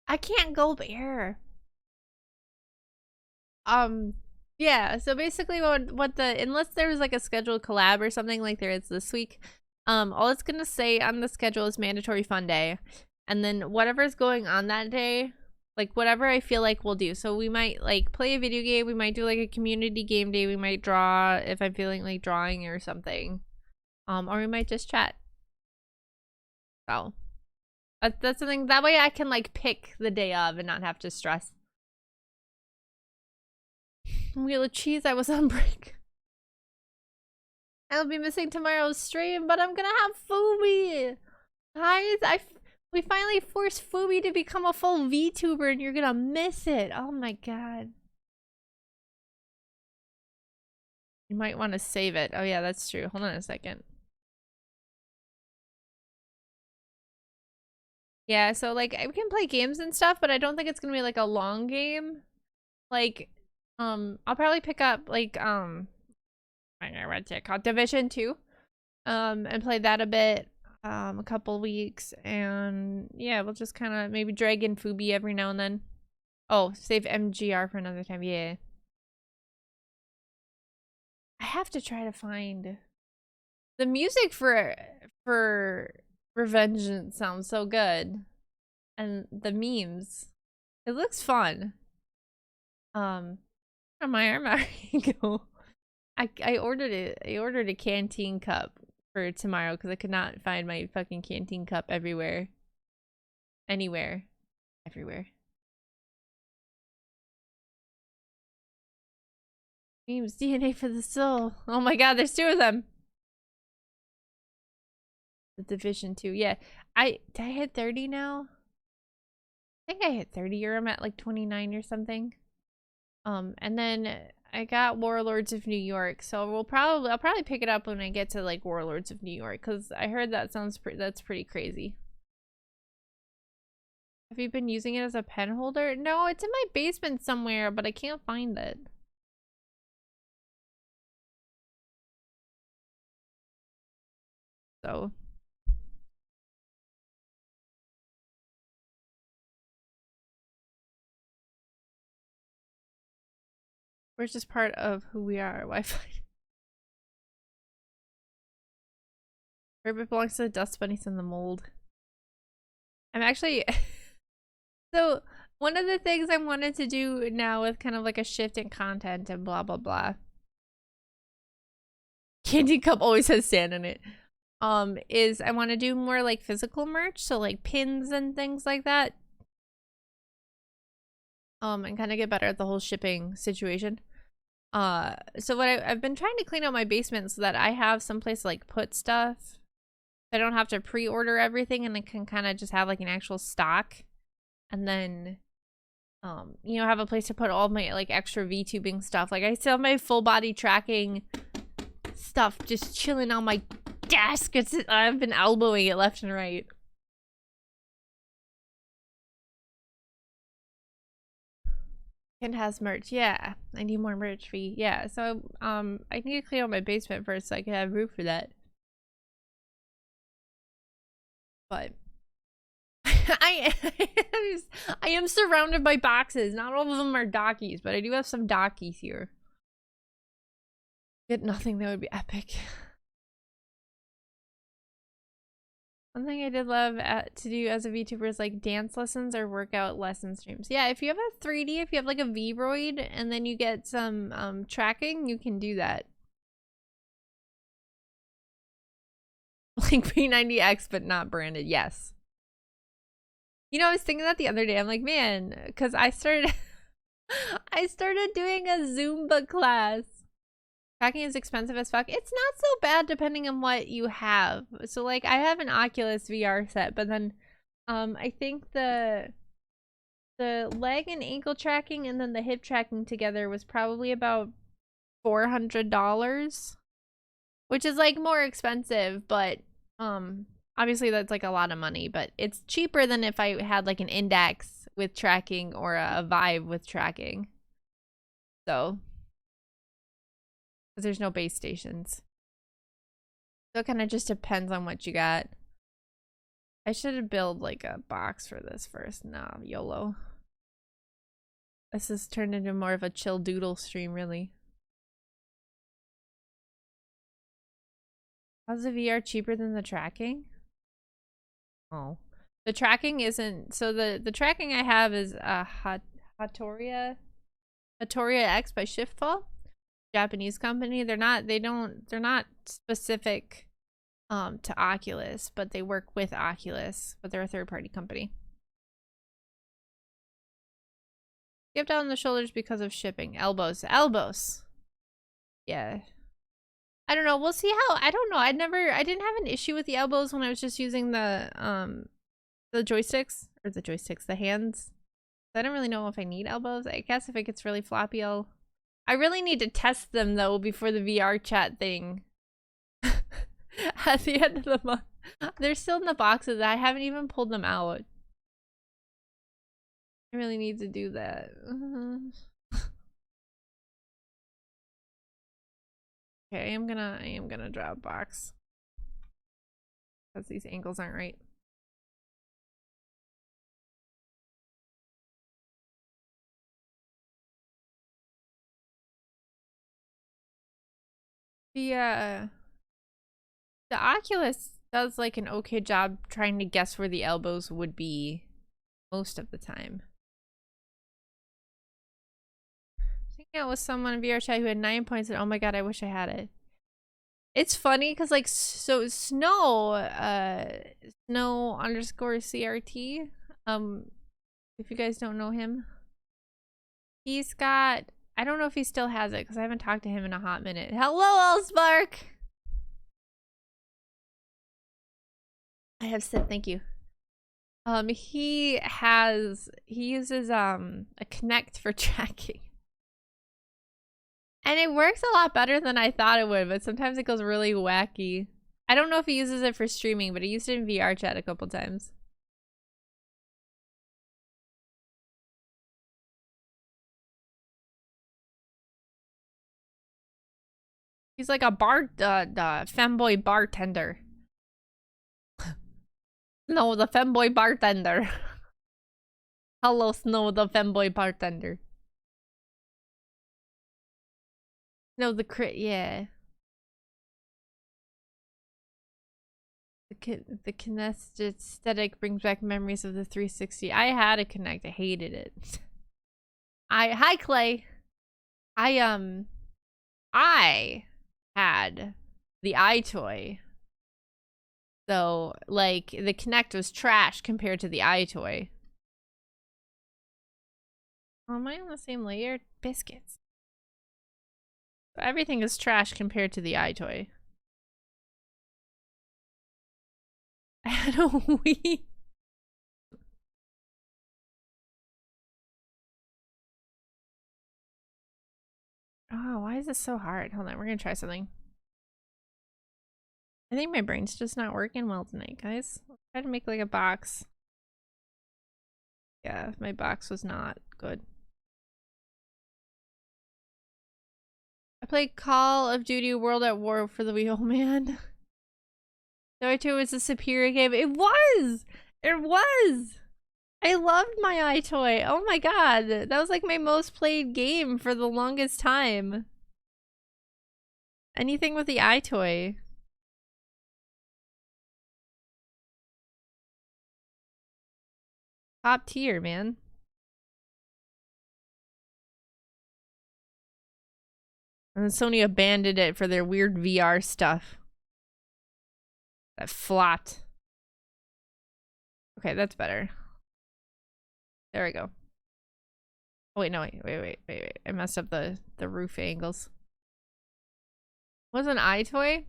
I can't go there. Yeah, so basically what the, unless there's like a scheduled collab or something like there is this week, all it's gonna say on the schedule is mandatory fun day, and then whatever's going on that day, like whatever I feel like we'll do. So we might like play a video game, we might do like a community game day, we might draw if I'm feeling like drawing or something, or we might just chat. So that's something, that way I can like pick the day of and not have to stress. Wheel of cheese, I was on break. I'll be missing tomorrow's stream, but I'm gonna have Fubi. Guys, we finally forced Fubi to become a full VTuber and you're gonna miss it. Oh my god. You might want to save it. Oh yeah, that's true. Hold on a second. Yeah, so like we can play games and stuff, but I don't think it's gonna be like a long game. Like, I'll probably pick up like what's it called? Division 2. And play that a bit. a couple weeks, and yeah, we'll just kind of maybe drag in Fubi every now and then. Oh, save MGR for another time. Yeah. I have to try to find the music for Revengeance sounds so good. And the memes. It looks fun. On my arm, there you go. I ordered it. I ordered a canteen cup for tomorrow because I could not find my fucking canteen cup everywhere. Anywhere. Everywhere. Memes, DNA for the soul. Oh my god, there's 2 of them. The Division 2. Yeah. Did I hit 30 now? I think I hit 30 or I'm at like 29 or something. And then I got Warlords of New York, so I'll probably pick it up when I get to like Warlords of New York, because I heard that that's pretty crazy. Have you been using it as a pen holder? No, it's in my basement somewhere, but I can't find it. So we're just part of who we are. Wi-Fi. It belongs to the dust bunnies in the mold. I'm actually so one of the things I wanted to do now with kind of like a shift in content and blah blah blah. Candy cup always has sand in it. Is I want to do more like physical merch, so like pins and things like that. And kind of get better at the whole shipping situation. So what I've been trying to clean out my basement so that I have someplace to like put stuff. I don't have to pre-order everything, and I can kind of just have like an actual stock, and then you know, have a place to put all my like extra VTubing stuff. Like I still have my full body tracking stuff just chilling on my desk. I've been elbowing it left and right. Kent has merch. Yeah, I need more merch fee. Yeah, so I need to clean out my basement first so I can have room for that. But I am surrounded by boxes. Not all of them are dockies, but I do have some dockies here. Get nothing, that would be epic. One thing I did love to do as a VTuber is like dance lessons or workout lesson streams. Yeah, if you have a 3D, if you have like a Vroid and then you get some tracking, you can do that. Like P90X, but not branded. Yes. You know, I was thinking that the other day. I'm like, man, because I started doing a Zumba class. Tracking is expensive as fuck. It's not so bad depending on what you have. So like I have an Oculus VR set, but then I think the leg and ankle tracking and then the hip tracking together was probably about $400, which is like more expensive, but obviously that's like a lot of money, but it's cheaper than if I had like an Index with tracking or a Vive with tracking. So because there's no base stations. So it kind of just depends on what you got. I should build like a box for this first. No, YOLO. This has turned into more of a chill doodle stream, really. How's the VR cheaper than the tracking? Oh. The tracking isn't, so the tracking I have is Hatoria X by Shiftfall. Japanese company. They're not specific to Oculus, but they work with Oculus, but they're a third-party company. Skip down the shoulders because of shipping. Elbows. Yeah. I don't know. We'll see how. I don't know. I didn't have an issue with the elbows when I was just using the joysticks, or the hands. I don't really know if I need elbows. I guess if it gets really floppy, I really need to test them though before the VR chat thing. At the end of the month. They're still in the boxes. I haven't even pulled them out. I really need to do that. Okay, I am gonna drop box. because these angles aren't right. The Oculus does like an okay job trying to guess where the elbows would be most of the time. Hanging out with someone in VR chat who had 9 points and oh my god, I wish I had it. It's funny because like so Snow underscore CRT, if you guys don't know him, he's got, I don't know if he still has it because I haven't talked to him in a hot minute. Hello, Allspark. I have said thank you. He uses a Kinect for tracking. And it works a lot better than I thought it would, but sometimes it goes really wacky. I don't know if he uses it for streaming, but he used it in VR chat a couple times. He's like a femboy bartender. No, the femboy bartender. Hello, Snow, the femboy bartender. No, the crit, yeah. The kinesthetic brings back memories of the 360. I had a Kinect. I hated it. Hi Clay. I had the iToy. So like the Kinect was trash compared to the iToy. Oh, am I on the same layer? Biscuits. Everything is trash compared to the iToy. I had a Wii. Oh, why is this so hard? Hold on, we're gonna try something. I think my brain's just not working well tonight, guys. Let's try to make like a box. Yeah, my box was not good. I played Call of Duty World at War for the Wii. Oh man. Though 2 was a superior game. It was! It was! I loved my iToy. Oh my god. That was like my most played game for the longest time. Anything with the iToy. Top tier, man. And then Sony abandoned it for their weird VR stuff. That flopped. Okay, that's better. There we go. Oh wait, no, wait. I messed up the roof angles. Was an iToy?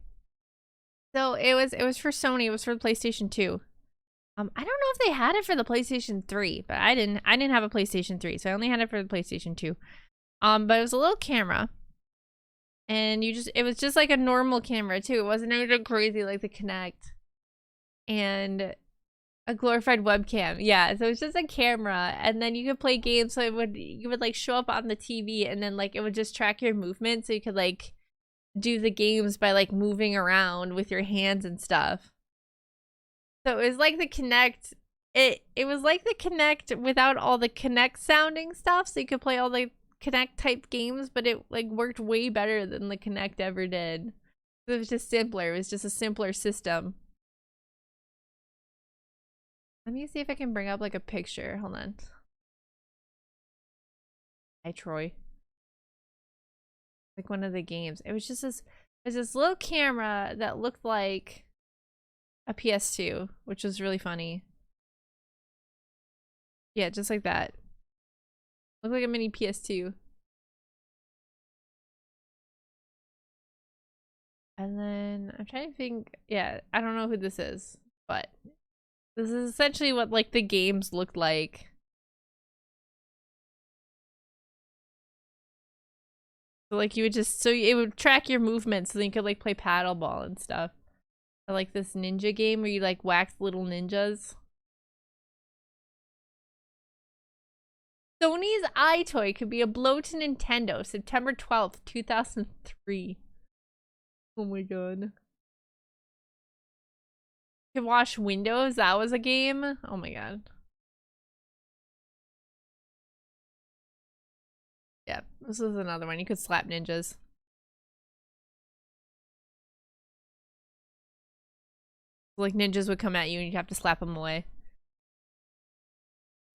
So it was for Sony, it was for the PlayStation 2. I don't know if they had it for the PlayStation 3, but I didn't have a PlayStation 3, so I only had it for the PlayStation 2. But it was a little camera. And it was just like a normal camera too. It wasn't anything crazy like the Kinect. And a glorified webcam. Yeah, so it's just a camera, and then you could play games, so you would like show up on the TV, and then like it would just track your movement, so you could like do the games by like moving around with your hands and stuff. So it was like the Kinect. It was like the Kinect without all the Kinect sounding stuff, so you could play all the Kinect type games, but it like worked way better than the Kinect ever did. It was just simpler. It was just a simpler system. Let me see if I can bring up like a picture. Hold on. Hi, Troy. Like one of the games. It was just this little camera that looked like a PS2, which was really funny. Yeah, just like that. Looked like a mini PS2. And then I'm trying to think. Yeah, I don't know who this is, but this is essentially what like the games looked like. So like you would just, so it would track your movements, so then you could like play paddleball and stuff. Or like this ninja game where you like wax little ninjas. Sony's iToy could be a blow to Nintendo, September 12th, 2003. Oh my god. Could wash windows. That was a game. Oh my god. Yeah, this is another one. You could slap ninjas. Like ninjas would come at you and you'd have to slap them away.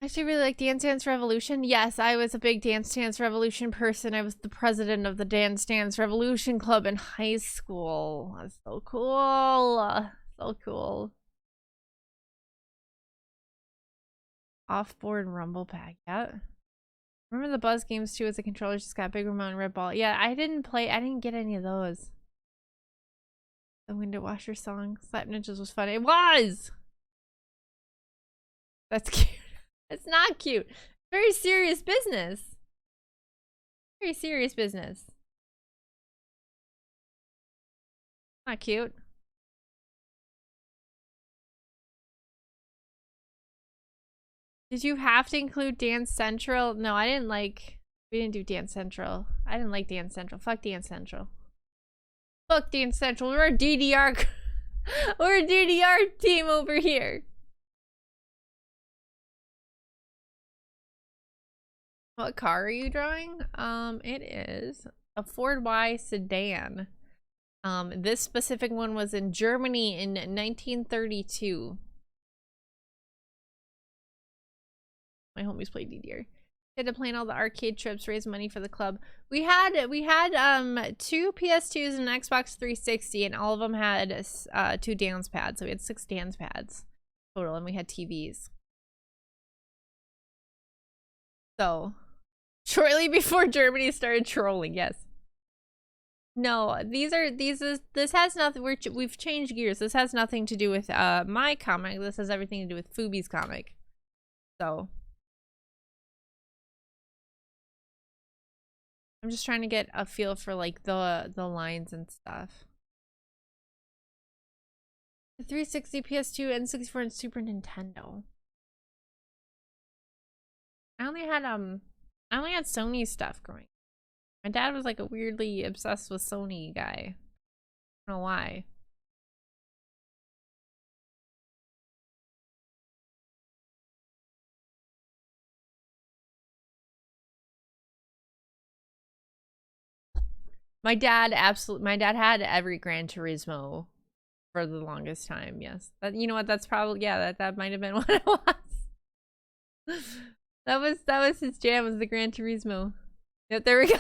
I actually really like Dance Dance Revolution. Yes, I was a big Dance Dance Revolution person. I was the president of the Dance Dance Revolution Club in high school. That's so cool. So cool. Offboard rumble pack. Yeah. Remember the Buzz games too, as the controllers just got bigger amount of red ball. Yeah, I didn't get any of those. The window washer song. Slap Ninjas was fun. It was! That's cute. It's not cute. Very serious business. Very serious business. Not cute. Did you have to include Dance Central? No, I didn't like... We didn't do Dance Central. I didn't like Dance Central. Fuck Dance Central. Fuck Dance Central. We're a DDR... We're a DDR team over here. What car are you drawing? It is a Ford Y sedan. This specific one was in Germany in 1932. My homies played DDR. Had to plan all the arcade trips, raise money for the club. We had 2 PS2s and an Xbox 360, and all of them had 2 dance pads. So we had 6 dance pads total, and we had TVs. So shortly before Germany started trolling, yes. No, this has nothing. We've changed gears. This has nothing to do with my comic. This has everything to do with Fubi's comic. So I'm just trying to get a feel for like the lines and stuff. The 360, PS2, N64, and Super Nintendo. I only had Sony stuff growing up. My dad was like a weirdly obsessed with Sony guy. I don't know why. My dad had every Gran Turismo for the longest time. Yes. You know what? That's probably, yeah, that might have been what it was. That was his jam, was the Gran Turismo. Yep, there we go.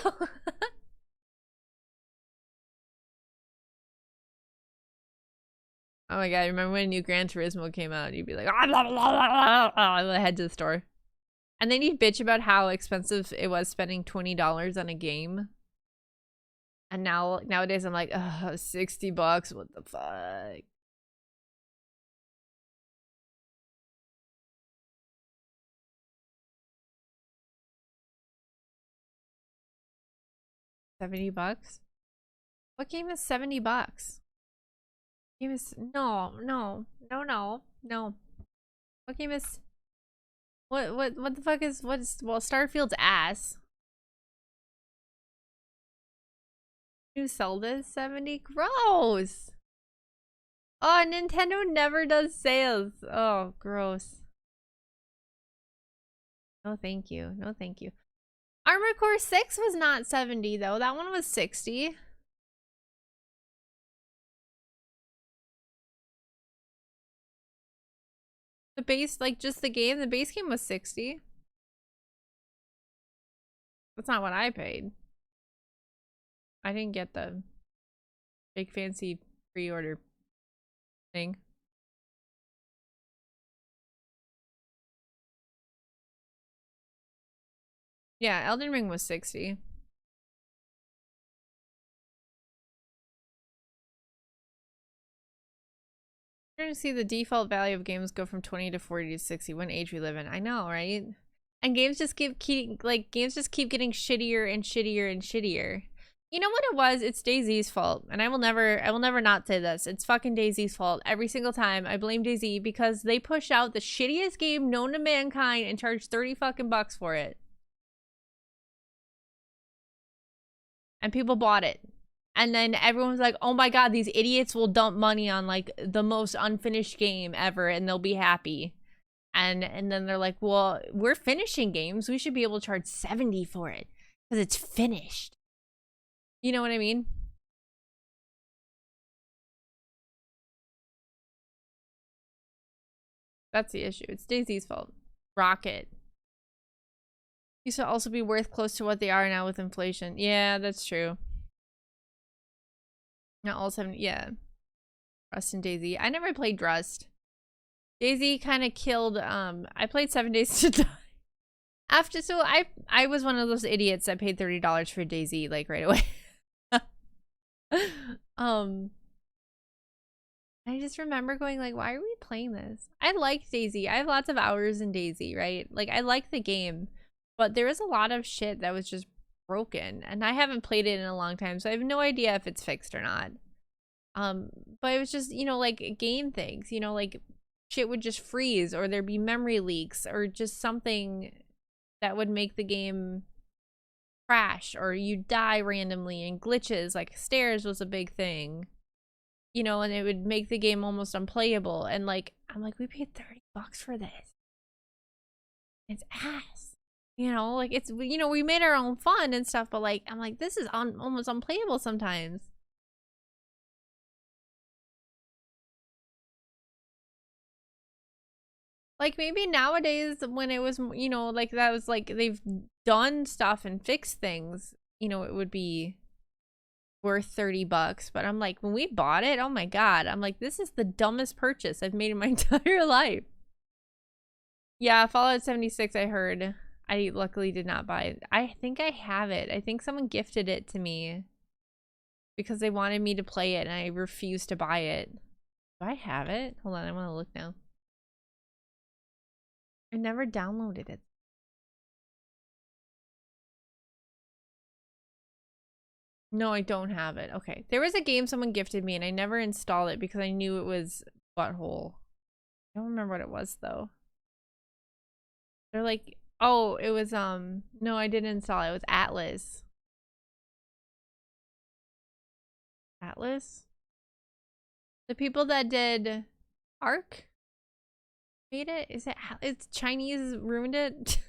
Oh my god, remember when new Gran Turismo came out? You'd be like, I head to the store. And then you'd bitch about how expensive it was spending $20 on a game. And nowadays I'm like, oh, $60, what the fuck? $70? What game is $70? Game is no. What game is what the fuck is well, Starfield's ass. New Zelda is 70? Gross. Oh, Nintendo never does sales. Oh, gross. No thank you. No thank you. Armored Core 6 was not 70 though. That one was 60. The base, like just the base game was 60. That's not what I paid. I didn't get the big fancy pre-order thing. Yeah, Elden Ring was 60. You're gonna see the default value of games go from 20 to 40 to 60. What age we live in. I know, right? And games just keep getting shittier and shittier and shittier. You know what it was? It's DayZ's fault. And I will never not say this. It's fucking DayZ's fault. Every single time I blame DayZ because they pushed out the shittiest game known to mankind and charged 30 fucking bucks for it. And people bought it. And then everyone's like, oh my god, these idiots will dump money on like the most unfinished game ever and they'll be happy. And then they're like, well, we're finishing games. We should be able to charge 70 for it because it's finished. You know what I mean? That's the issue. It's Daisy's fault. Rocket. Used to also be worth close to what they are now with inflation. Yeah, that's true. Not all 70. Yeah. Rust and Daisy. I never played Rust. Daisy kind of killed, I played 7 Days to Die. After, so I was one of those idiots that paid $30 for Daisy, like, right away. I just remember going like, why are we playing this? I like Daisy. I have lots of hours in Daisy, right? Like, I like the game, but there was a lot of shit that was just broken, and I haven't played it in a long time, so I have no idea if it's fixed or not. But it was just, you know, like, game things, you know, like, shit would just freeze, or there'd be memory leaks, or just something that would make the game crash, or you die randomly, and glitches, like stairs was a big thing. You know, and it would make the game almost unplayable. And like, I'm like, we paid $30 for this. It's ass. You know, like it's, you know, we made our own fun and stuff, but like, I'm like, this is almost unplayable sometimes. Like maybe nowadays when it was, you know, like that was like, they've done stuff and fixed things, you know, it would be worth $30, but I'm like, when we bought it, oh my god, I'm like, this is the dumbest purchase I've made in my entire life. Yeah, Fallout 76, I heard. I luckily did not buy it. I think I have it. I think someone gifted it to me because they wanted me to play it and I refused to buy it. Do I have it? Hold on, I want to look now. I never downloaded it. No, I don't have it. Okay. There was a game someone gifted me and I never installed it because I knew it was butthole. I don't remember what it was though. They're like, oh, it was, no, I didn't install it. It was Atlas. Atlas? The people that did Ark made it? Is it, it's Chinese ruined it?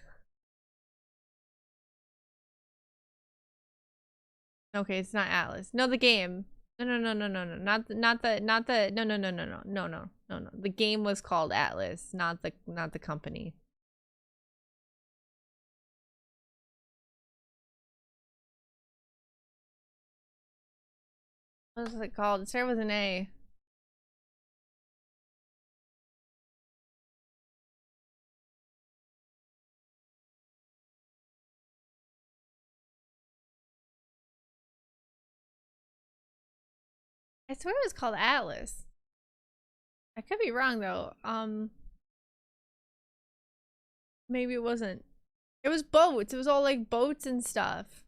Okay, it's not Atlas. No, the game. No, no, no, no, no, no. Not the, no, no, no, no, no, no, no, no, no. The game was called Atlas, not the company. What was it called? It started with an A. I swear it was called Atlas. I could be wrong though. Maybe it wasn't. It was boats. It was all like boats and stuff.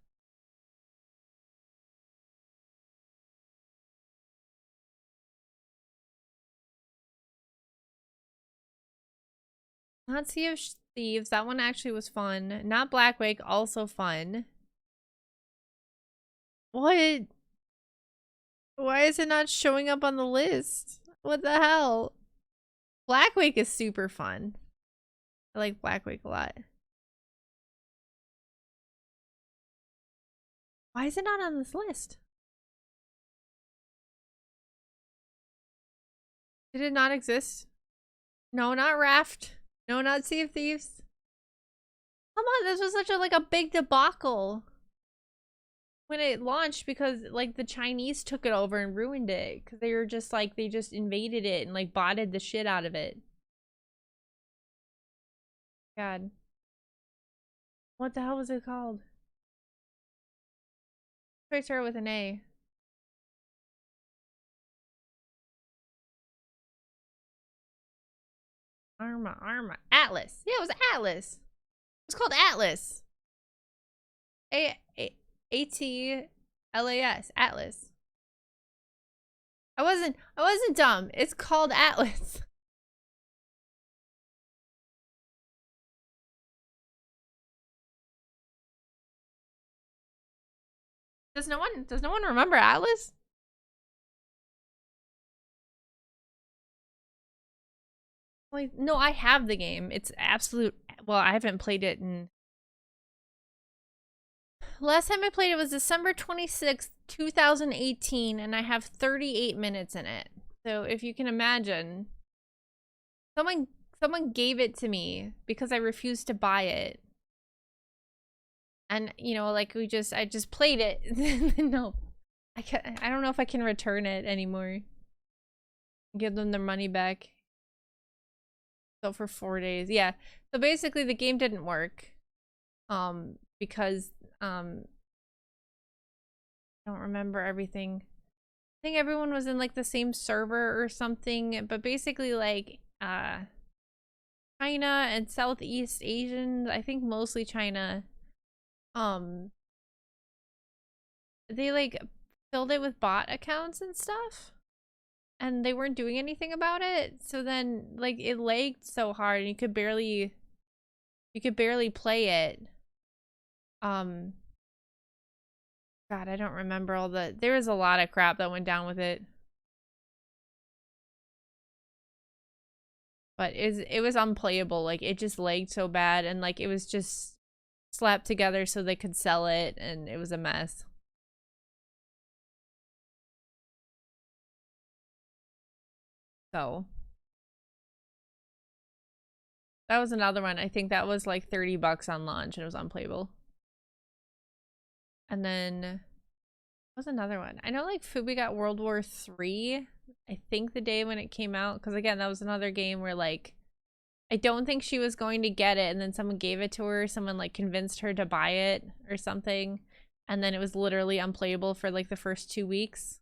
Not Sea of Thieves. That one actually was fun. Not Black Wake. Also fun. What? Why is it not showing up on the list? What the hell? Black Wake is super fun. I like Black Wake a lot. Why is it not on this list? Did it not exist? No, not Raft. No, not Sea of Thieves. Come on, this was such a like a big debacle when it launched because like the Chinese took it over and ruined it because they were just like they just invaded it and like botted the shit out of it. God. What the hell was it called? I started with an A. Arma. Atlas. Yeah, it was Atlas. It's called Atlas. A-T-L-A-S. Atlas. I wasn't dumb. It's called Atlas. Does no one remember Atlas? Like, no, I have the game. It's absolute. Well, I haven't played it in. Last time I played it was December 26th, 2018, and I have 38 minutes in it. So if you can imagine, someone gave it to me because I refused to buy it. And, you know, like I just played it. No. I don't know if I can return it anymore. Give them their money back. So for 4 days. Yeah. So basically the game didn't work. Because I don't remember everything. I think everyone was in like the same server or something, but basically like China and Southeast Asians, I think mostly China, they like filled it with bot accounts and stuff, and they weren't doing anything about it. So then like it lagged so hard and you could barely play it. God, I don't remember all the. There was a lot of crap that went down with it. But it was unplayable. Like, it just lagged so bad, and like it was just slapped together so they could sell it, and it was a mess. So that was another one. I think that was like $30 on launch and it was unplayable. And then what was another one? I know like Fubi got World War III, I think the day when it came out, because again, that was another game where like I don't think she was going to get it, and then someone gave it to her, someone like convinced her to buy it or something, and then it was literally unplayable for like the first 2 weeks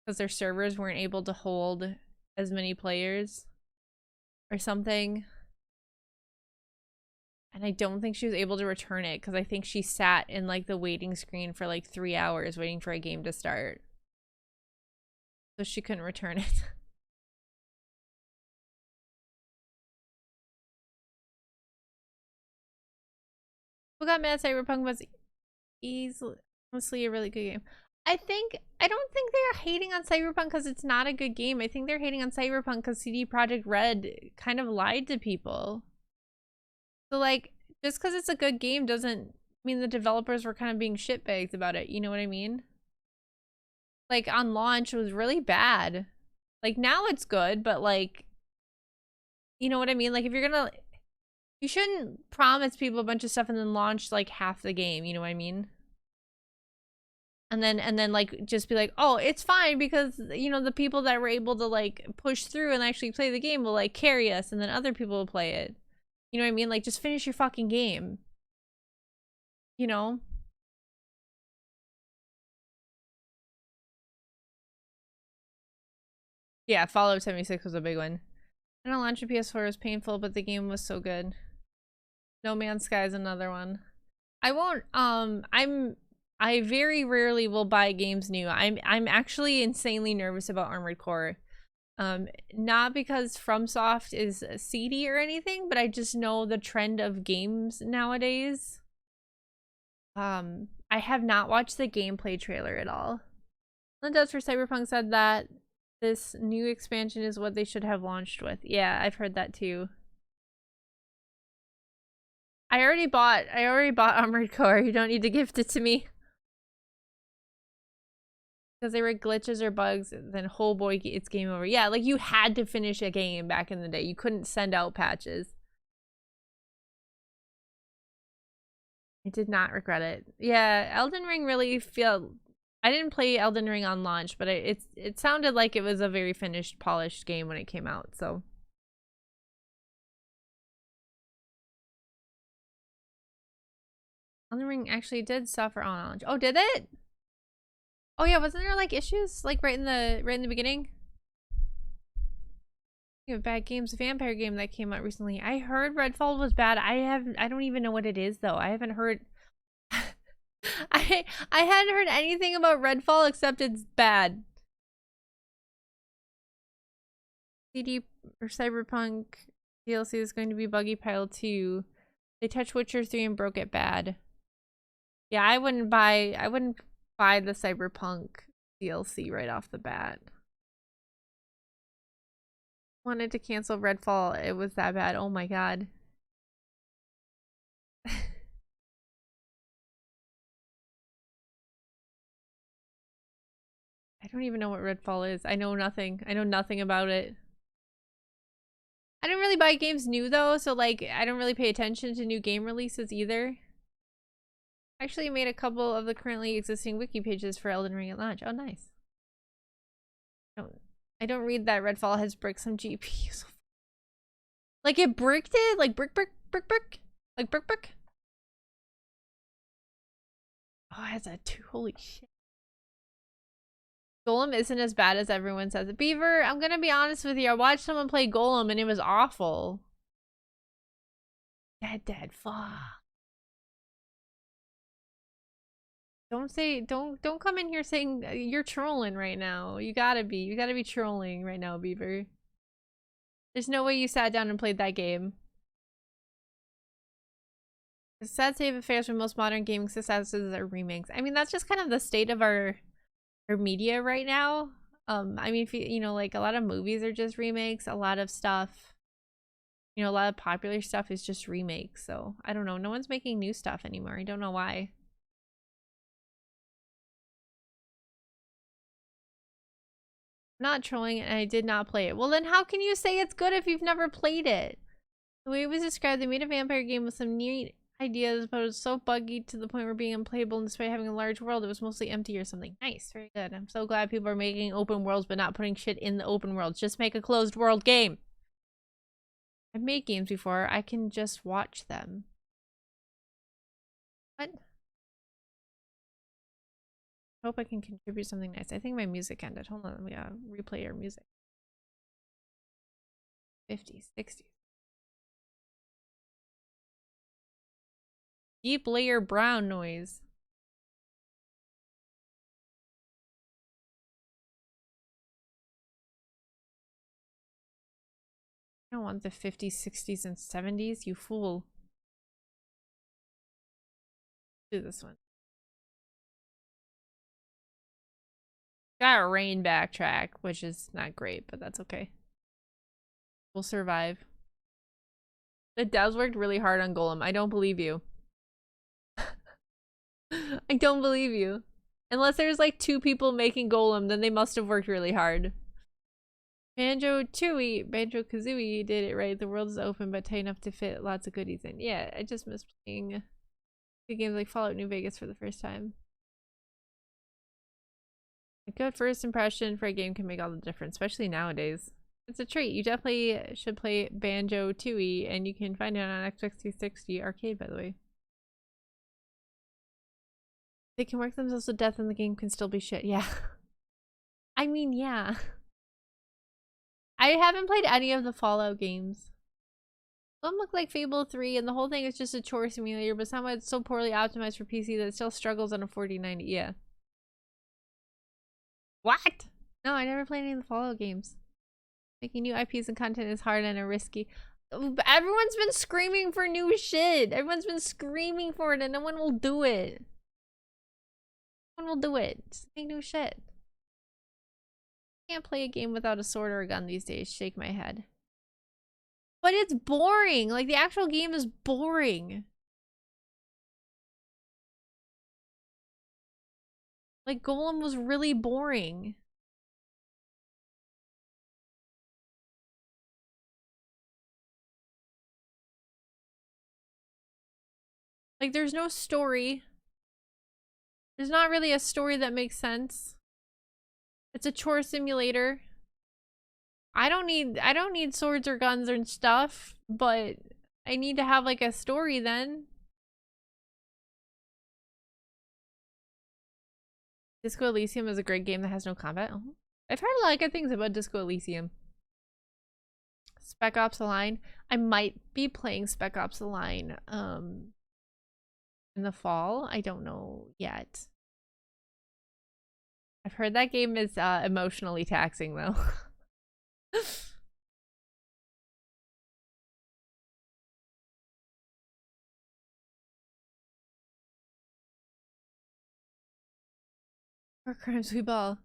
because their servers weren't able to hold as many players or something. And I don't think she was able to return it because I think she sat in like the waiting screen for like 3 hours waiting for a game to start. So she couldn't return it. Who got mad? Cyberpunk was easily, honestly, a really good game. I don't think they're hating on Cyberpunk because it's not a good game. I think they're hating on Cyberpunk because CD Projekt Red kind of lied to people. So like, just because it's a good game doesn't mean the developers were kind of being shitbags about it. You know what I mean? Like, on launch, it was really bad. Like, now it's good, but like, you know what I mean? Like, if you're gonna, you shouldn't promise people a bunch of stuff and then launch like half the game. You know what I mean? And then like just be like, oh, it's fine because, you know, the people that were able to like push through and actually play the game will like carry us, and then other people will play it. You know what I mean? Like, just finish your fucking game. You know? Yeah, Fallout 76 was a big one. I know launch of PS4 was painful, but the game was so good. No Man's Sky is another one. I won't, I very rarely will buy games new. I'm actually insanely nervous about Armored Core. Not because FromSoft is seedy or anything, but I just know the trend of games nowadays. I have not watched the gameplay trailer at all. Lindos for Cyberpunk said that this new expansion is what they should have launched with. Yeah, I've heard that too. I already bought Armored Core. You don't need to gift it to me. Because they were glitches or bugs, then oh boy, it's game over. Yeah, like you had to finish a game back in the day. You couldn't send out patches. I did not regret it. Yeah, Elden Ring really feel. I didn't play Elden Ring on launch, but it sounded like it was a very finished, polished game when it came out, so. Elden Ring actually did suffer on launch. Oh, did it? Oh yeah, wasn't there like issues like right in the beginning? You have bad games. Vampire game that came out recently. I heard Redfall was bad. I don't even know what it is though. I haven't heard I hadn't heard anything about Redfall except it's bad. CD or Cyberpunk DLC is going to be buggy pile 2. They touched Witcher 3 and broke it bad. Yeah, I wouldn't buy the Cyberpunk DLC right off the bat. Wanted to cancel Redfall. It was that bad. Oh my god. I don't even know what Redfall is. I know nothing. I know nothing about it. I don't really buy games new though, so like I don't really pay attention to new game releases either. I actually made a couple of the currently existing wiki pages for Elden Ring at launch. Oh, nice. I don't read that Redfall has bricked some GPUs. Like it bricked it? Like brick. Like brick. Oh, it has a 2. Holy shit. Golem isn't as bad as everyone says. Beaver, I'm gonna be honest with you. I watched someone play Golem and it was awful. Dead. Fuck. Don't come in here saying you're trolling right now. You gotta be trolling right now, Beaver. There's no way you sat down and played that game. The sad state of affairs for most modern gaming successes are remakes. I mean, that's just kind of the state of our media right now. I mean, if you know, like a lot of movies are just remakes. A lot of stuff, you know, a lot of popular stuff is just remakes. So I don't know. No one's making new stuff anymore. I don't know why. Not trolling, and I did not play it. Well, then how can you say it's good if you've never played it? The way it was described, they made a vampire game with some neat ideas, but it was so buggy to the point where being unplayable, and despite having a large world, it was mostly empty or something. Nice, very good. I'm so glad people are making open worlds but not putting shit in the open worlds. Just make a closed world game. I've made games before. I can just watch them. What? Hope I can contribute something nice. I think my music ended. Hold on, let me replay your music. 50s, 60s. Deep layer brown noise. I don't want the 50s, 60s, and 70s, you fool. Do this one. Got a rain backtrack, which is not great, but that's okay. We'll survive. The devs worked really hard on Golem. I don't believe you. I don't believe you. Unless there's like 2 people making Golem, then they must have worked really hard. Banjo-Kazooie did it right. The world is open but tight enough to fit lots of goodies in. Yeah, I just miss playing good games like Fallout New Vegas for the first time. A good first impression for a game can make all the difference, especially nowadays. It's a treat. You definitely should play Banjo-Tooie, and you can find it on Xbox 360 Arcade, by the way. They can work themselves to death and the game can still be shit. Yeah. I mean, yeah. I haven't played any of the Fallout games. Some look like Fable 3, and the whole thing is just a chore simulator, but somehow it's so poorly optimized for PC that it still struggles on a 4090. Yeah. What? No, I never played any of the Fallout games. Making new IPs and content is hard and risky. Everyone's been screaming for new shit. Everyone's been screaming for it, and no one will do it. No one will do it. Just make new shit. Can't play a game without a sword or a gun these days. Shake my head. But it's boring. Like, the actual game is boring. Like, Golem was really boring. Like, there's no story. There's not really a story that makes sense. It's a chore simulator. I don't need swords or guns and stuff, but I need to have like a story then. Disco Elysium is a great game that has no combat. Oh. I've heard a lot of good things about Disco Elysium. Spec Ops: The Line. I might be playing Spec Ops: The Line in the fall. I don't know yet. I've heard that game is emotionally taxing though. War Crimes We Ball.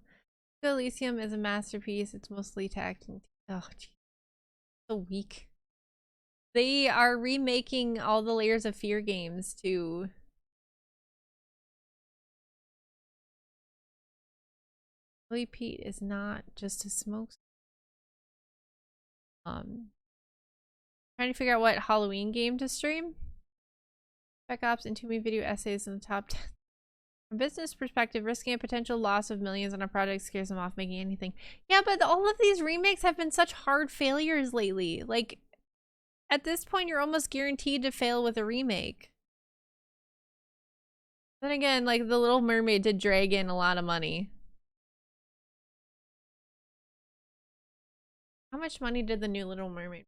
The Elysium is a masterpiece. It's mostly tacked and oh, geez. So weak. They are remaking all the Layers of Fear games too. Billy Pete is not just a smoke. Trying to figure out what Halloween game to stream. Spec Ops and 2 video essays in the top 10. From a business perspective, risking a potential loss of millions on a project scares them off making anything. Yeah, but all of these remakes have been such hard failures lately. Like, at this point, you're almost guaranteed to fail with a remake. Then again, like, The Little Mermaid did drag in a lot of money. How much money did the new Little Mermaid?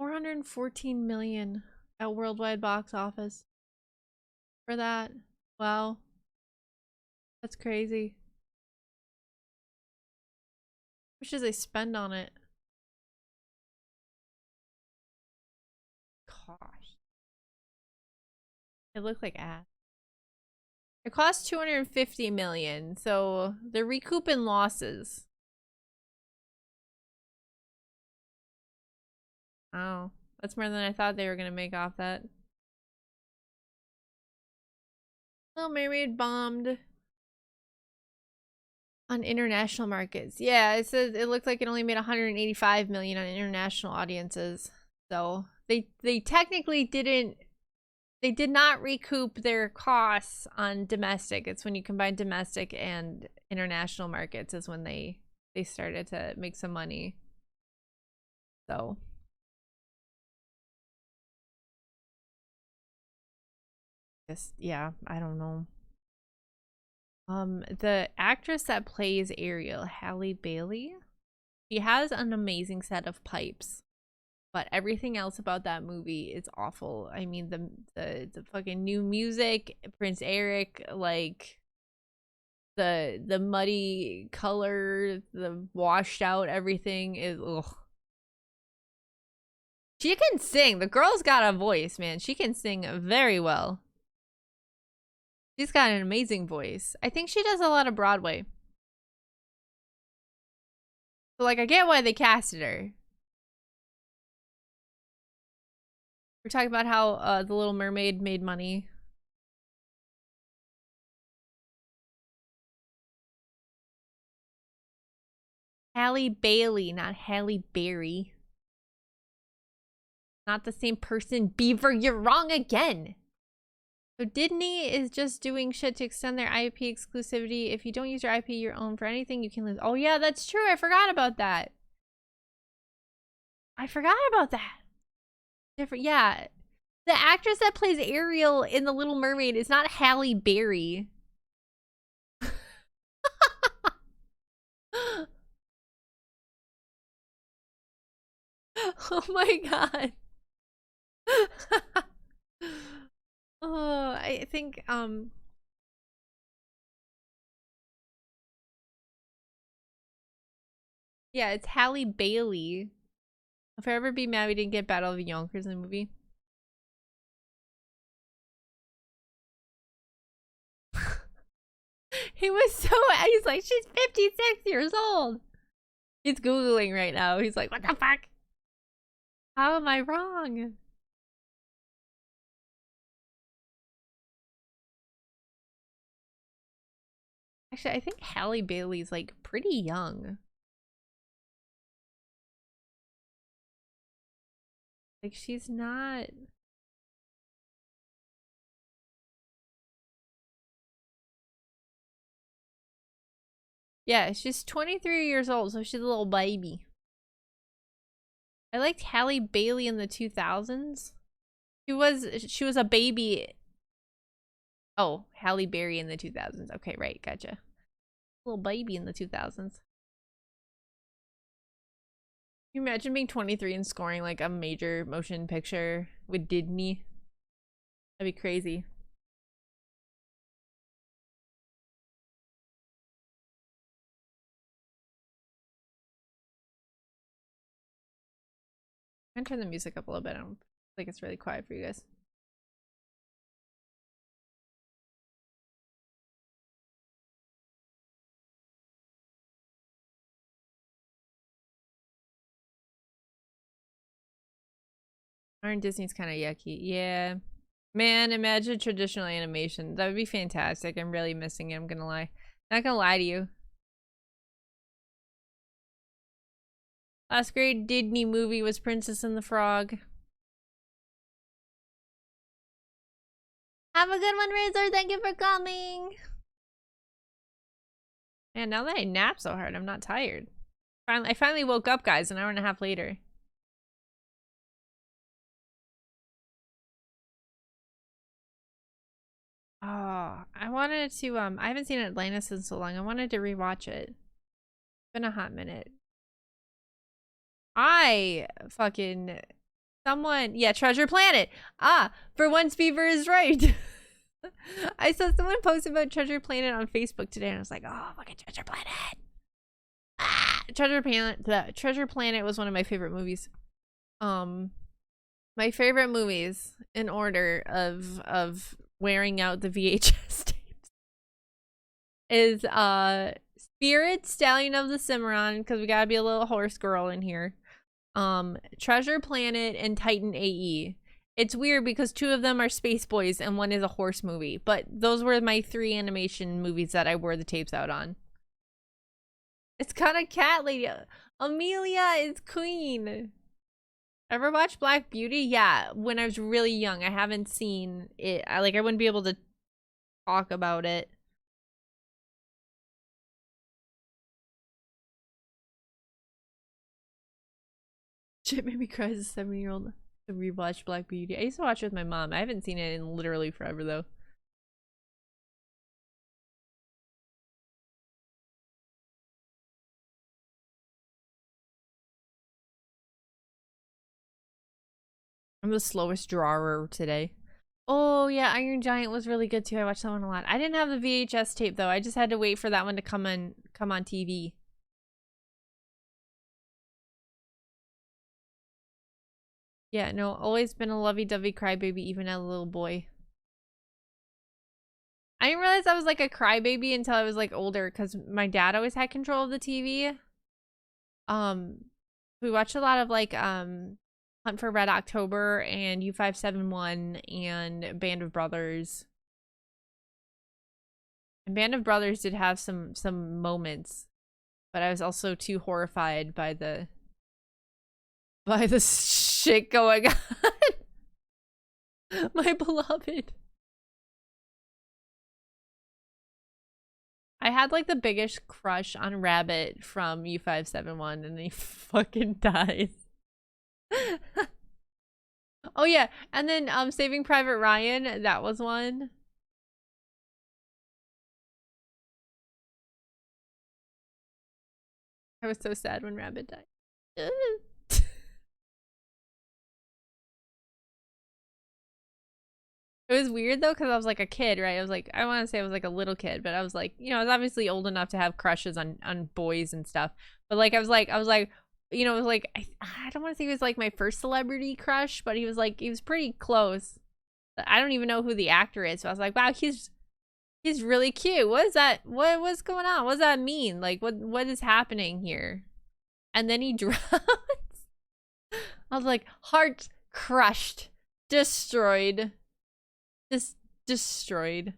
$414 million at worldwide box office for that. Wow. That's crazy. How much does they spend on it? Gosh. It looked like ass. It cost $250 million, so they're recouping losses. Oh, that's more than I thought they were gonna make off that. Little Mermaid bombed on international markets. Yeah, it says it looked like it only made 185 million on international audiences. So they technically didn't. They did not recoup their costs on domestic. It's when you combine domestic and international markets is when they started to make some money. So just yeah, I don't know. The actress that plays Ariel, Halle Bailey, she has an amazing set of pipes. But everything else about that movie is awful. I mean, the fucking new music, Prince Eric, like the muddy color, the washed out everything is ugh. She can sing. The girl's got a voice, man. She can sing very well. She's got an amazing voice. I think she does a lot of Broadway. So like I get why they casted her. We're talking about how The Little Mermaid made money. Halle Bailey, not Halle Berry. Not the same person, Beaver. You're wrong again. So Disney is just doing shit to extend their IP exclusivity. If you don't use your IP your own for anything, you can lose. Oh yeah, that's true. I forgot about that. I forgot about that. Different, yeah. The actress that plays Ariel in The Little Mermaid is not Halle Berry. Oh my god. Oh, I think yeah, it's Halle Bailey. If I ever be mad we didn't get Battle of the Yonkers in the movie. He was so he's like, she's 56 years old. He's Googling right now. He's like, what the fuck? How am I wrong? Actually, I think Halle Bailey's like pretty young. Like she's not. Yeah, she's 23 years old, so she's a little baby. I liked Halle Bailey in the 2000s. She was a baby. Oh, Halle Berry in the 2000s. Okay, right, gotcha. Little baby in the 2000s. Can you imagine being 23 and scoring like a major motion picture with Disney? That'd be crazy. I'm gonna turn the music up a little bit. I don't think it's really quiet for you guys. Iron Disney's kind of yucky. Yeah. Man, imagine traditional animation. That would be fantastic. I'm really missing it, I'm gonna lie. Not gonna lie to you. Last great Disney movie was Princess and the Frog. Have a good one, Razor. Thank you for coming. Man, now that I nap so hard, I'm not tired. I finally woke up, guys, an hour and a half later. Oh, I wanted to, I haven't seen Atlantis in so long. I wanted to rewatch it. It's been a hot minute. Yeah, Treasure Planet. Ah, for once Beaver is right. I saw someone post about Treasure Planet on Facebook today, and I was like, oh, fucking Treasure Planet. Ah, Treasure Planet was one of my favorite movies. My favorite movies in order of wearing out the VHS tapes is Spirit, Stallion of the Cimarron, because we gotta be a little horse girl in here. Treasure Planet and Titan AE. It's weird because two of them are Space Boys and one is a horse movie, but those were my 3 animation movies that I wore the tapes out on. It's got a cat lady. Amelia is queen. Ever watched Black Beauty? Yeah, when I was really young. I haven't seen it. I wouldn't be able to talk about it. Shit made me cry as a 7-year-old to rewatch Black Beauty. I used to watch it with my mom. I haven't seen it in literally forever though. I'm the slowest drawer today. Oh yeah, Iron Giant was really good too. I watched that one a lot. I didn't have the VHS tape though. I just had to wait for that one to come on TV. Yeah, no, always been a lovey-dovey crybaby even as a little boy. I didn't realize I was like a crybaby until I was like older because my dad always had control of the TV. We watched a lot of like Hunt for Red October and U571 and Band of Brothers. And Band of Brothers did have some moments, but I was also too horrified by the shit going on. My beloved. I had like the biggest crush on Rabbit from U571 and he fucking dies. Oh yeah, and then Saving Private Ryan, that was one. I was so sad when Rabbit died. It was weird though because I was like a kid, right? I was like, I want to say I was like a little kid, but I was like, you know, I was obviously old enough to have crushes on boys and stuff. But like I was like, you know, it was like I don't want to say he was like my first celebrity crush, but he was pretty close. I don't even know who the actor is. So I was like, wow, he's really cute. What is that? What's going on? What does that mean? Like what is happening here? And then he drowns. I was like, heart crushed, destroyed. Just destroyed.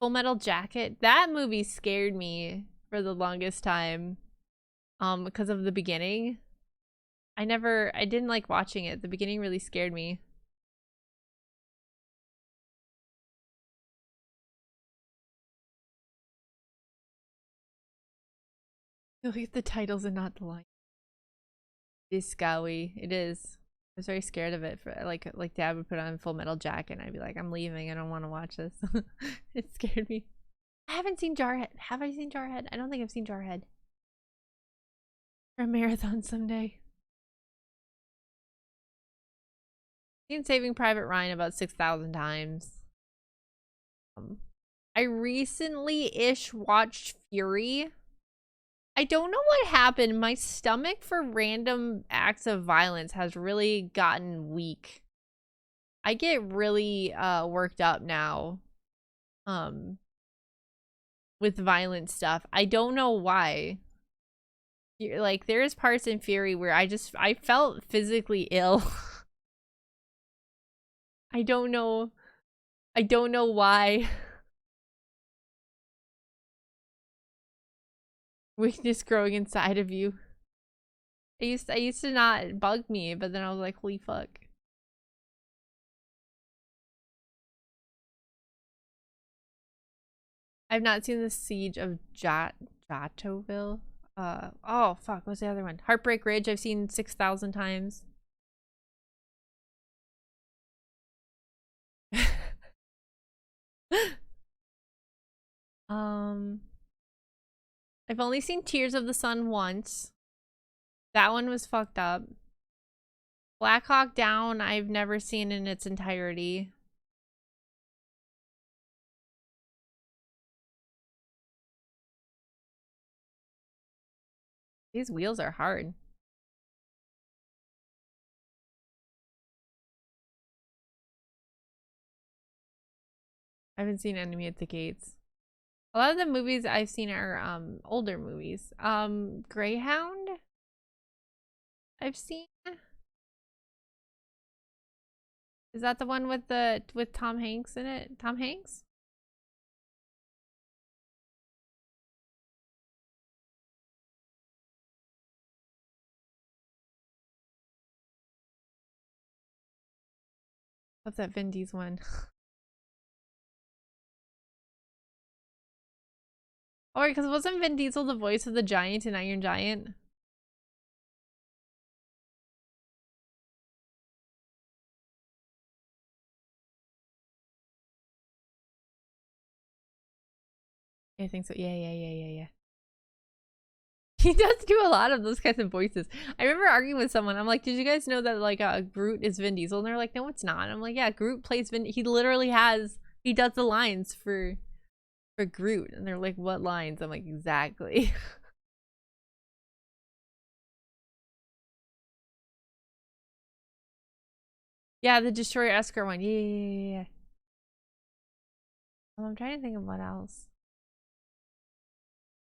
Full Metal Jacket. That movie scared me for the longest time. Because of the beginning. I didn't like watching it. The beginning really scared me. Look at the titles and not the line. It is scary. It is. I was very scared of it. For like Dad would put on Full Metal Jacket and I'd be like, I'm leaving. I don't want to watch this. It scared me. I haven't seen Jarhead. Have I seen Jarhead? I don't think I've seen Jarhead. For a marathon someday. I've seen Saving Private Ryan about 6,000 times. I recently-ish watched Fury. I don't know what happened. My stomach for random acts of violence has really gotten weak. I get really worked up now with violent stuff. I don't know why. Like, there's parts in Fury where I felt physically ill. I don't know why. Weakness growing inside of you. I used to not bug me, but then I was like, holy fuck. I've not seen the Siege of Jatoville. Oh fuck, what's the other one? Heartbreak Ridge, I've seen 6,000 times. I've only seen Tears of the Sun once. That one was fucked up. Black Hawk Down, I've never seen in its entirety. These wheels are hard. I haven't seen Enemy at the Gates. A lot of the movies I've seen are older movies. Greyhound I've seen. Is that the one with Tom Hanks in it? Tom Hanks? What's that Vin Diesel one? Oh, because wasn't Vin Diesel the voice of the giant in Iron Giant? I think so. Yeah. He does do a lot of those kinds of voices. I remember arguing with someone. I'm like, did you guys know that like Groot is Vin Diesel? And they're like, no, it's not. I'm like, yeah, Groot plays Vin. He literally he does the lines for Groot. And they're like, what lines? I'm like, exactly. Yeah, the Destroyer Escar one. Yeah. I'm trying to think of what else.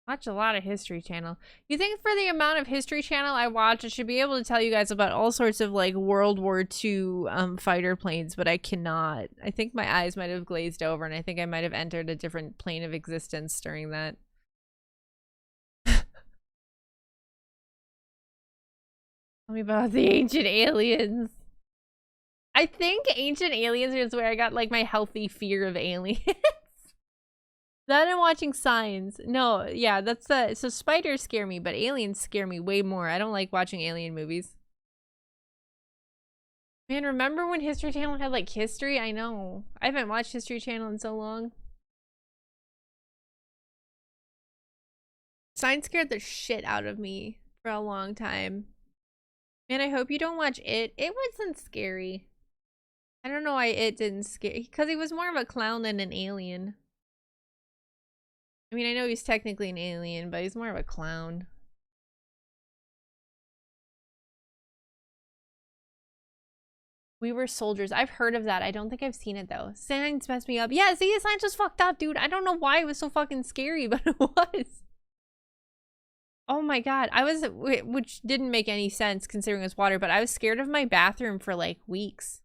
Watch a lot of History Channel. You think for the amount of History Channel I watch, I should be able to tell you guys about all sorts of like World War II fighter planes, but I cannot. I think my eyes might have glazed over, and I think I might have entered a different plane of existence during that. Tell me about the Ancient Aliens. I think Ancient Aliens is where I got like my healthy fear of aliens. That and watching Signs. No, yeah, that's so spiders scare me, but aliens scare me way more. I don't like watching alien movies. Man, remember when History Channel had like history? I know. I haven't watched History Channel in so long. Signs scared the shit out of me for a long time. Man, I hope you don't watch it. It wasn't scary. I don't know why it didn't scare, because he was more of a clown than an alien. I mean, I know he's technically an alien, but he's more of a clown. We Were Soldiers. I've heard of that. I don't think I've seen it, though. Signs messed me up. Yeah, see, Signs was fucked up, dude. I don't know why it was so fucking scary, but it was. Oh my god. Which didn't make any sense considering it's water, but I was scared of my bathroom for like weeks.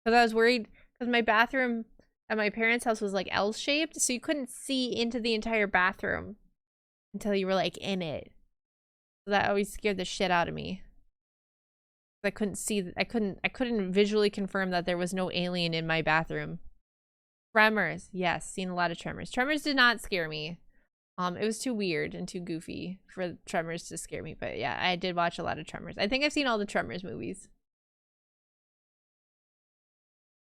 Because I was worried, because my bathroom at my parents' house was like L-shaped, so you couldn't see into the entire bathroom until you were like in it. So that always scared the shit out of me. I couldn't see, I couldn't visually confirm that there was no alien in my bathroom. Tremors, yes, seen a lot of Tremors. Tremors did not scare me. It was too weird and too goofy for Tremors to scare me, but yeah, I did watch a lot of Tremors. I think I've seen all the Tremors movies.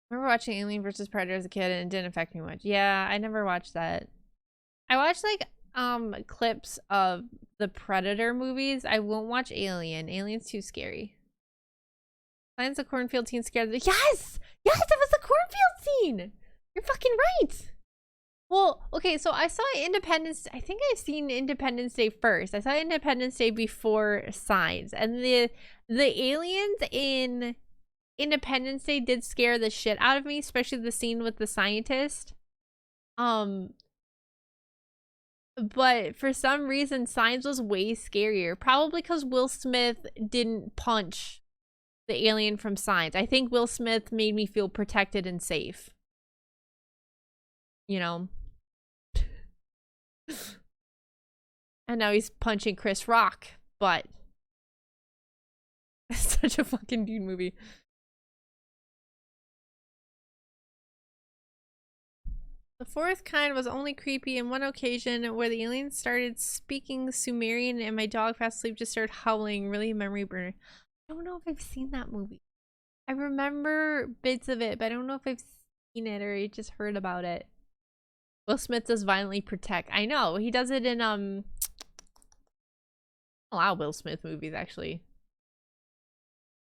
I remember watching Alien vs. Predator as a kid and it didn't affect me much. Yeah, I never watched that. I watched like clips of the Predator movies. I won't watch Alien. Alien's too scary. Signs of Cornfield Scene scared the— Yes! Yes, it was the cornfield scene! You're fucking right! Well, okay, so I saw Independence. I think I've seen Independence Day first. I saw Independence Day before Signs, and the aliens in Independence Day did scare the shit out of me, especially the scene with the scientist. But for some reason, Signs was way scarier. Probably because Will Smith didn't punch the alien from Signs. I think Will Smith made me feel protected and safe. You know? And now he's punching Chris Rock, but it's such a fucking dude movie. The fourth kind was only creepy in one occasion where the aliens started speaking Sumerian and my dog fast asleep just started howling. Really a memory burner. I don't know if I've seen that movie. I remember bits of it, but I don't know if I've seen it or I just heard about it. Will Smith does violently protect. I know. He does it in a lot of Will Smith movies actually.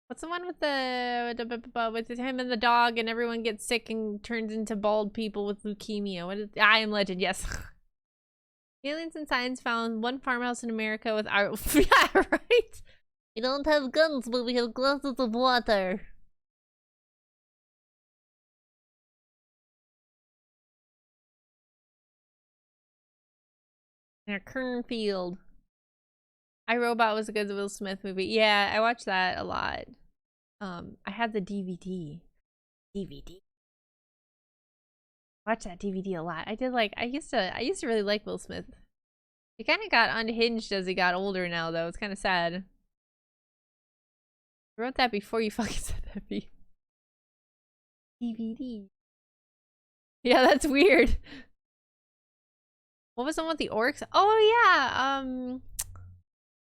What's the one with with him and the dog and everyone gets sick and turns into bald people with leukemia? What is I Am Legend? Yes. Aliens and Signs found one farmhouse in America with our yeah, right? We don't have guns, but we have glasses of water. In a cornfield. iRobot was a good Will Smith movie. Yeah, I watched that a lot. I had the DVD. Watch that DVD a lot. I used to really like Will Smith. He kind of got unhinged as he got older now, though. It's kind of sad. I wrote that before you fucking said that, B. DVD. Yeah, that's weird. What was the one with the orcs? Oh yeah,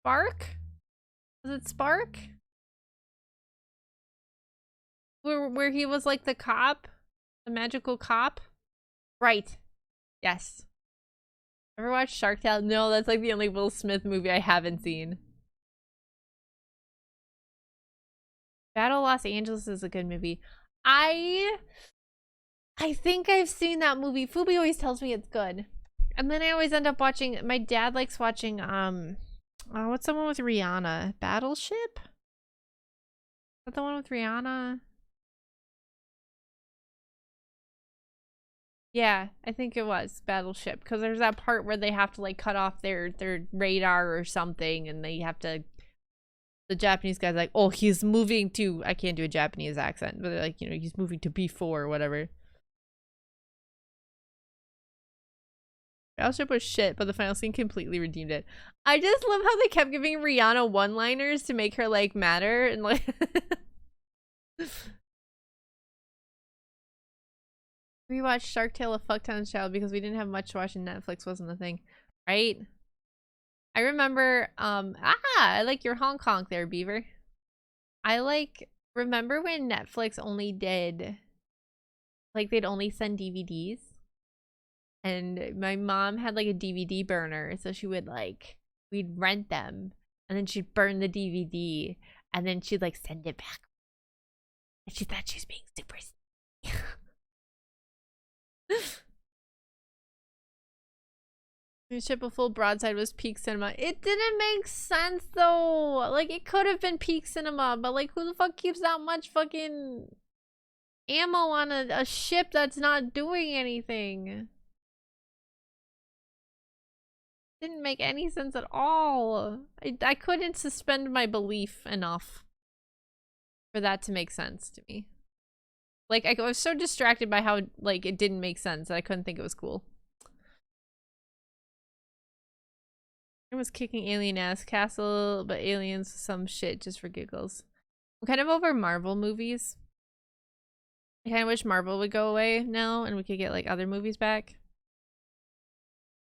Spark? Was it Spark? Where he was like the cop? The magical cop? Right. Yes. Ever watched Shark Tale? No, that's like the only Will Smith movie I haven't seen. Battle Los Angeles is a good movie. I think I've seen that movie. Fubi always tells me it's good. And then I always end up watching, my dad likes watching, what's the one with Rihanna? Battleship? Is that the one with Rihanna? Yeah, I think it was Battleship. Because there's that part where they have to, like, cut off their radar or something. And they have to, the Japanese guy's like, oh, he's moving to, I can't do a Japanese accent. But they're like, you know, he's moving to B4 or whatever. Battleship was shit, but the final scene completely redeemed it. I just love how they kept giving Rihanna one-liners to make her, like, matter, and, like... We watched Shark Tale: A Fucktown Child because we didn't have much to watch and Netflix wasn't the thing. Right? I remember, I like your Hong Kong there, Beaver. Remember when Netflix only did, like, they'd only send DVDs? And my mom had like a DVD burner, so she would like, we'd rent them and then she'd burn the DVD and then she'd like send it back. And she thought she was being super Ship a full broadside was peak cinema. It didn't make sense though. Like it could have been peak cinema, but like who the fuck keeps that much fucking ammo on a ship that's not doing anything? Didn't make any sense at all. I couldn't suspend my belief enough for that to make sense to me. Like, I was so distracted by how, like, it didn't make sense that I couldn't think it was cool. I was kicking alien ass castle, but aliens some shit just for giggles. I'm kind of over Marvel movies. I kind of wish Marvel would go away now and we could get, like, other movies back.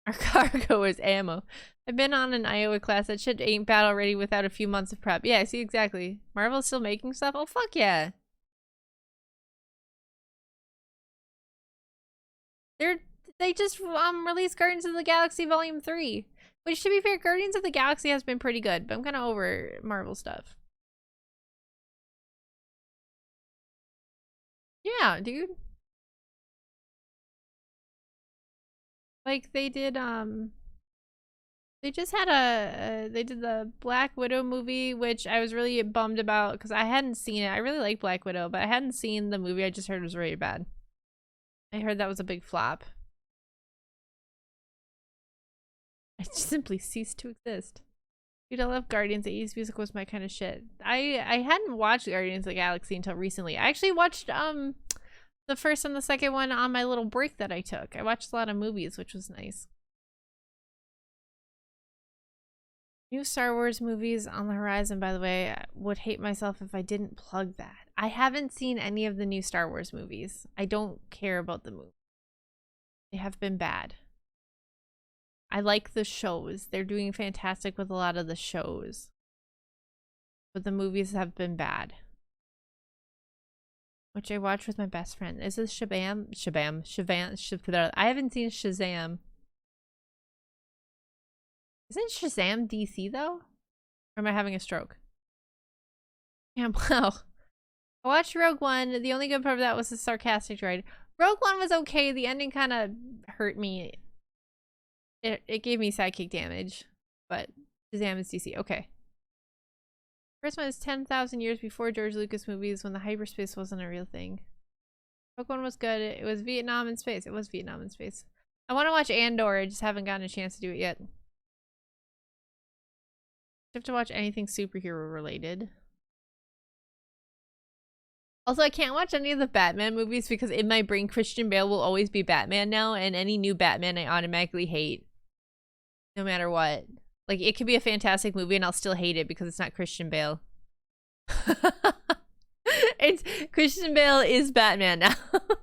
Our cargo is ammo. I've been on an Iowa class. That shit ain't bad already without a few months of prep. Yeah, I see exactly. Marvel's still making stuff? Oh, fuck yeah. They just released Guardians of the Galaxy Volume 3. Which, to be fair, Guardians of the Galaxy has been pretty good, but I'm kind of over Marvel stuff. Yeah, dude. Like they did they just had a they did the Black Widow movie, which I was really bummed about because I hadn't seen it. I really like Black Widow, but I hadn't seen the movie. I just heard it was really bad. I heard that was a big flop. It simply ceased to exist. Dude, I love Guardians. The 80s music was my kind of shit. I hadn't watched Guardians of the Galaxy until recently. I actually watched the first and the second one on my little break that I took. I watched a lot of movies, which was nice. New Star Wars movies on the horizon, by the way. I would hate myself if I didn't plug that. I haven't seen any of the new Star Wars movies. I don't care about the movie. They have been bad. I like the shows. They're doing fantastic with a lot of the shows. But the movies have been bad. Which I watched with my best friend. Is this Shabam? I haven't seen Shazam. Isn't Shazam DC though? Or am I having a stroke? Yeah, wow. I watched Rogue One. The only good part of that was the sarcastic droid. Rogue One was okay. The ending kind of hurt me. It gave me sidekick damage. But Shazam is DC. Okay. First one is 10,000 years before George Lucas movies when the hyperspace wasn't a real thing. Rogue One was good. It was Vietnam in space. It was Vietnam in space. I want to watch Andor. I just haven't gotten a chance to do it yet. I have to watch anything superhero related. Also, I can't watch any of the Batman movies because in my brain, Christian Bale will always be Batman now, and any new Batman I automatically hate. No matter what. Like, it could be a fantastic movie and I'll still hate it because it's not Christian Bale. It's Christian Bale is Batman now. But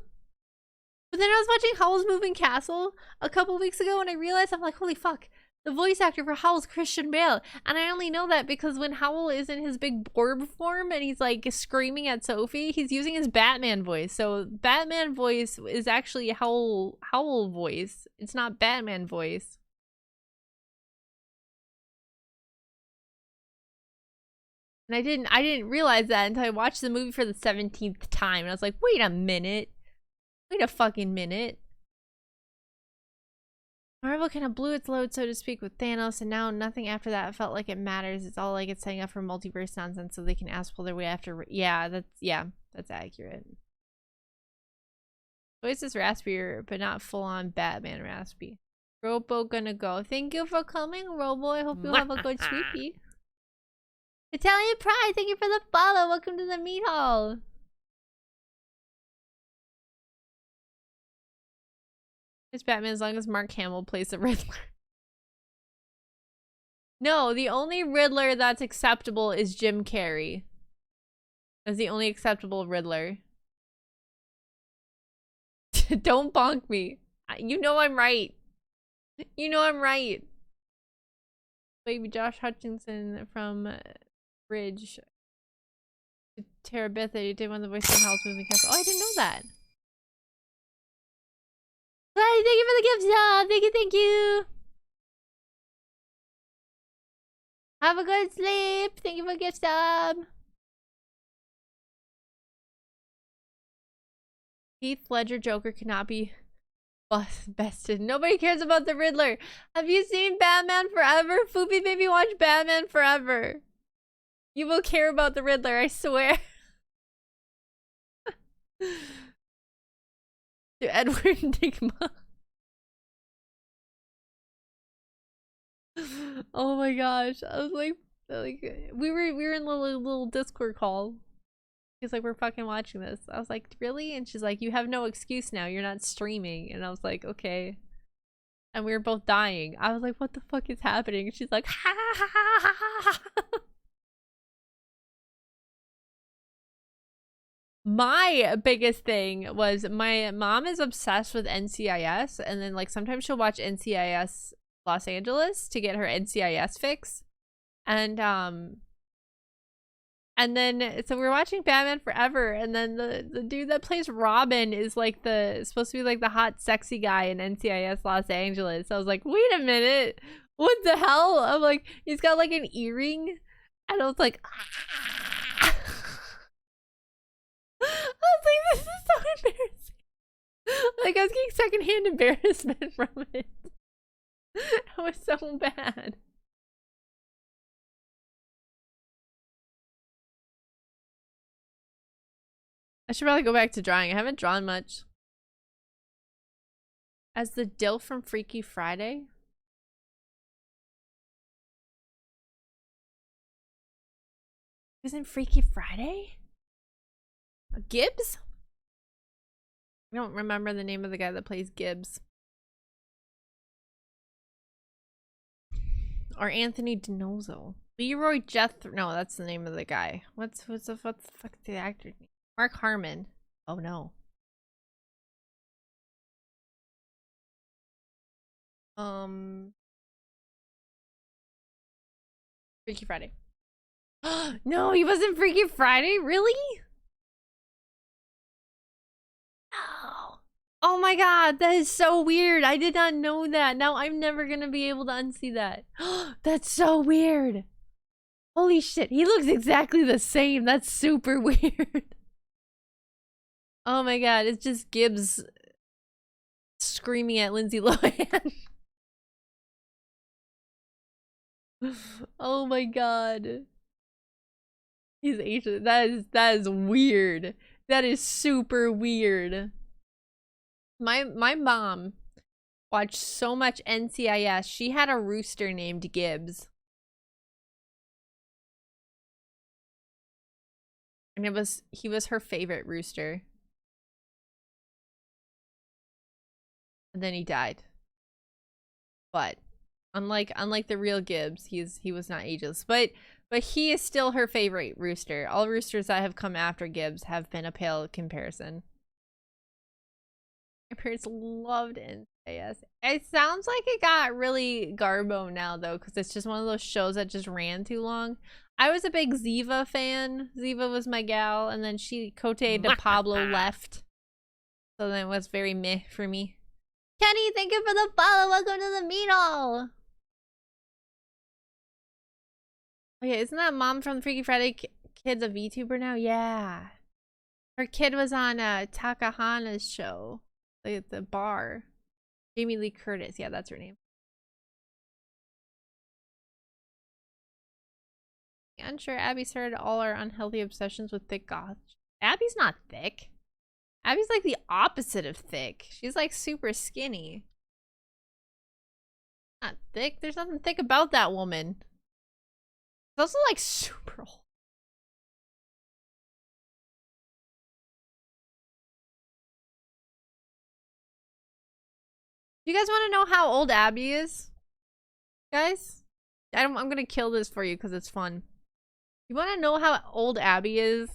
then I was watching Howl's Moving Castle a couple weeks ago and I realized, I'm like, holy fuck. The voice actor for Howl's Christian Bale. And I only know that because when Howl is in his big Borb form and he's like screaming at Sophie, he's using his Batman voice. So Batman voice is actually Howl voice. It's not Batman voice. And I didn't realize that until I watched the movie for the 17th time. And I was like, wait a minute. Wait a fucking minute. Marvel kind of blew its load, so to speak, with Thanos, and now nothing after that felt like it matters. It's all like it's setting up for multiverse nonsense so they can ass pull their way after. Yeah, that's accurate. Voice is raspier, but not full on Batman raspy. Robo gonna go. Thank you for coming, Robo. I hope you have a good sleepy. Italian Pride, thank you for the follow. Welcome to the meat hall. It's Batman as long as Mark Hamill plays the Riddler. No, the only Riddler that's acceptable is Jim Carrey. That's the only acceptable Riddler. Don't bonk me. You know I'm right. You know I'm right. Baby Josh Hutchinson from Bridge. Terabitha, you did one of the voices in Howl's Moving Castle. Oh, I didn't know that. Hi, thank you for the gift sub. Thank you. Have a good sleep. Thank you for the gift sub. Heath Ledger Joker cannot be bested. Nobody cares about the Riddler. Have you seen Batman Forever? Foopy baby, watch Batman Forever. You will care about the Riddler, I swear. To Edward Nigma. Oh my gosh. I was like we were in a little Discord call. She's like, we're fucking watching this. I was like, really? And she's like, you have no excuse now. You're not streaming. And I was like, okay. And we were both dying. I was like, what the fuck is happening? And she's like, ha ha ha ha ha. My biggest thing was my mom is obsessed with NCIS, and then like sometimes she'll watch NCIS Los Angeles to get her NCIS fix. And then so we're watching Batman Forever, and then the dude that plays Robin is like supposed to be like the hot sexy guy in NCIS Los Angeles. So I was like, wait a minute, what the hell? I'm like, he's got like an earring, and I was like, I was like, this is so embarrassing. Like, I was getting secondhand embarrassment from it. That was so bad. I should probably go back to drawing. I haven't drawn much. As the Dill from Freaky Friday? Isn't Freaky Friday? Gibbs? I don't remember the name of the guy that plays Gibbs. Or Anthony DiNozzo. Leroy Jethro. No, that's the name of the guy. What's the fuck the actor name? Mark Harmon. Oh no. Freaky Friday. No, he wasn't Freaky Friday? Really? No. Oh my god, that is so weird. I did not know that. Now I'm never gonna be able to unsee that. That's so weird. Holy shit, he looks exactly the same. That's super weird. Oh my god, it's just Gibbs screaming at Lindsay Lohan. Oh my god. He's Asian. That is weird. That is super weird. My mom watched so much NCIS. She had a rooster named Gibbs. And he was her favorite rooster. And then he died. But unlike the real Gibbs, he was not ageless. But he is still her favorite rooster. All roosters that have come after Gibbs have been a pale comparison. My parents loved NCIS. It sounds like it got really garbo now though, because it's just one of those shows that just ran too long. I was a big Ziva fan. Ziva was my gal, and then Cote de Pablo left. So then it was very meh for me. Kenny, thank you for the follow. Welcome to the meetle. Okay, isn't that mom from Freaky Friday Kids a VTuber now? Yeah. Her kid was on Takahana's show. Like the bar. Jamie Lee Curtis. Yeah, that's her name. Unsure Abby started all our unhealthy obsessions with thick goth. Abby's not thick. Abby's like the opposite of thick. She's like super skinny. Not thick. There's nothing thick about that woman. She's also like super old. You guys want to know how old Abby is? Guys? I'm gonna kill this for you because it's fun. You want to know how old Abby is?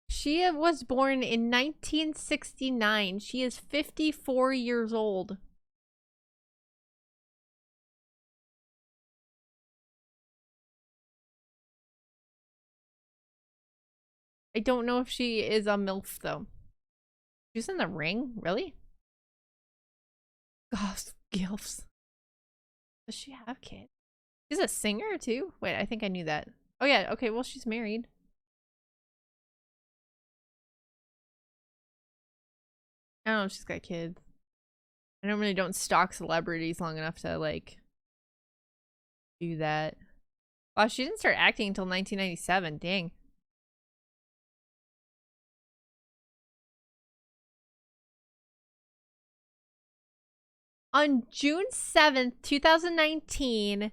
She was born in 1969. She is 54 years old. I don't know if she is a MILF though. She's in The Ring? Really? Gosh, gilfs. Does she have kids? She's a singer too? Wait, I think I knew that. Oh yeah, okay, well she's married. I don't know if she's got kids. I normally don't stalk celebrities long enough to like do that. Wow, she didn't start acting until 1997. Dang. On June 7th, 2019,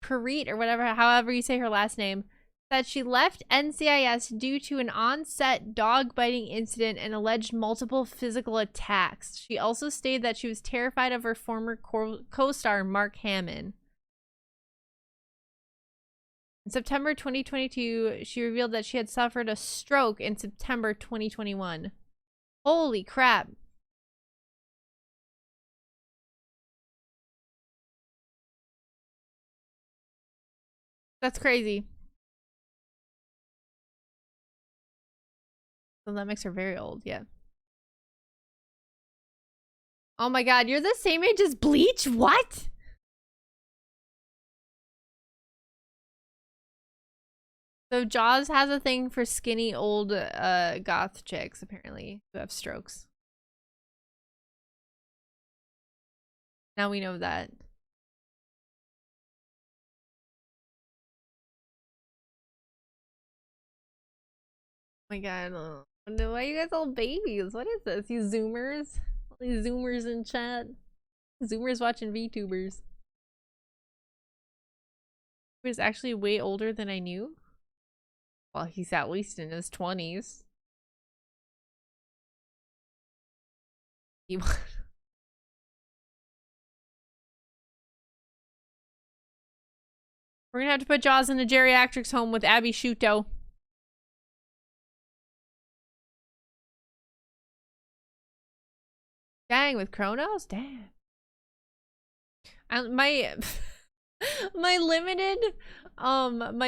Parit, or whatever, however you say her last name, said she left NCIS due to an on-set dog-biting incident and alleged multiple physical attacks. She also stated that she was terrified of her former co-star, Mark Hamill. In September 2022, she revealed that she had suffered a stroke in September 2021. Holy crap. That's crazy. So that makes her very old, yeah. Oh my god, you're the same age as Bleach? What? So Jaws has a thing for skinny old goth chicks apparently who have strokes. Now we know that. Oh my god. Why are you guys all babies? What is this? You zoomers? All these zoomers in chat. Zoomers watching Vtubers. He was actually way older than I knew. Well, he's at least in his 20s. We're gonna have to put Jaws in a geriatrics home with Abby Shuto. Dang, with Kronos? Damn. My my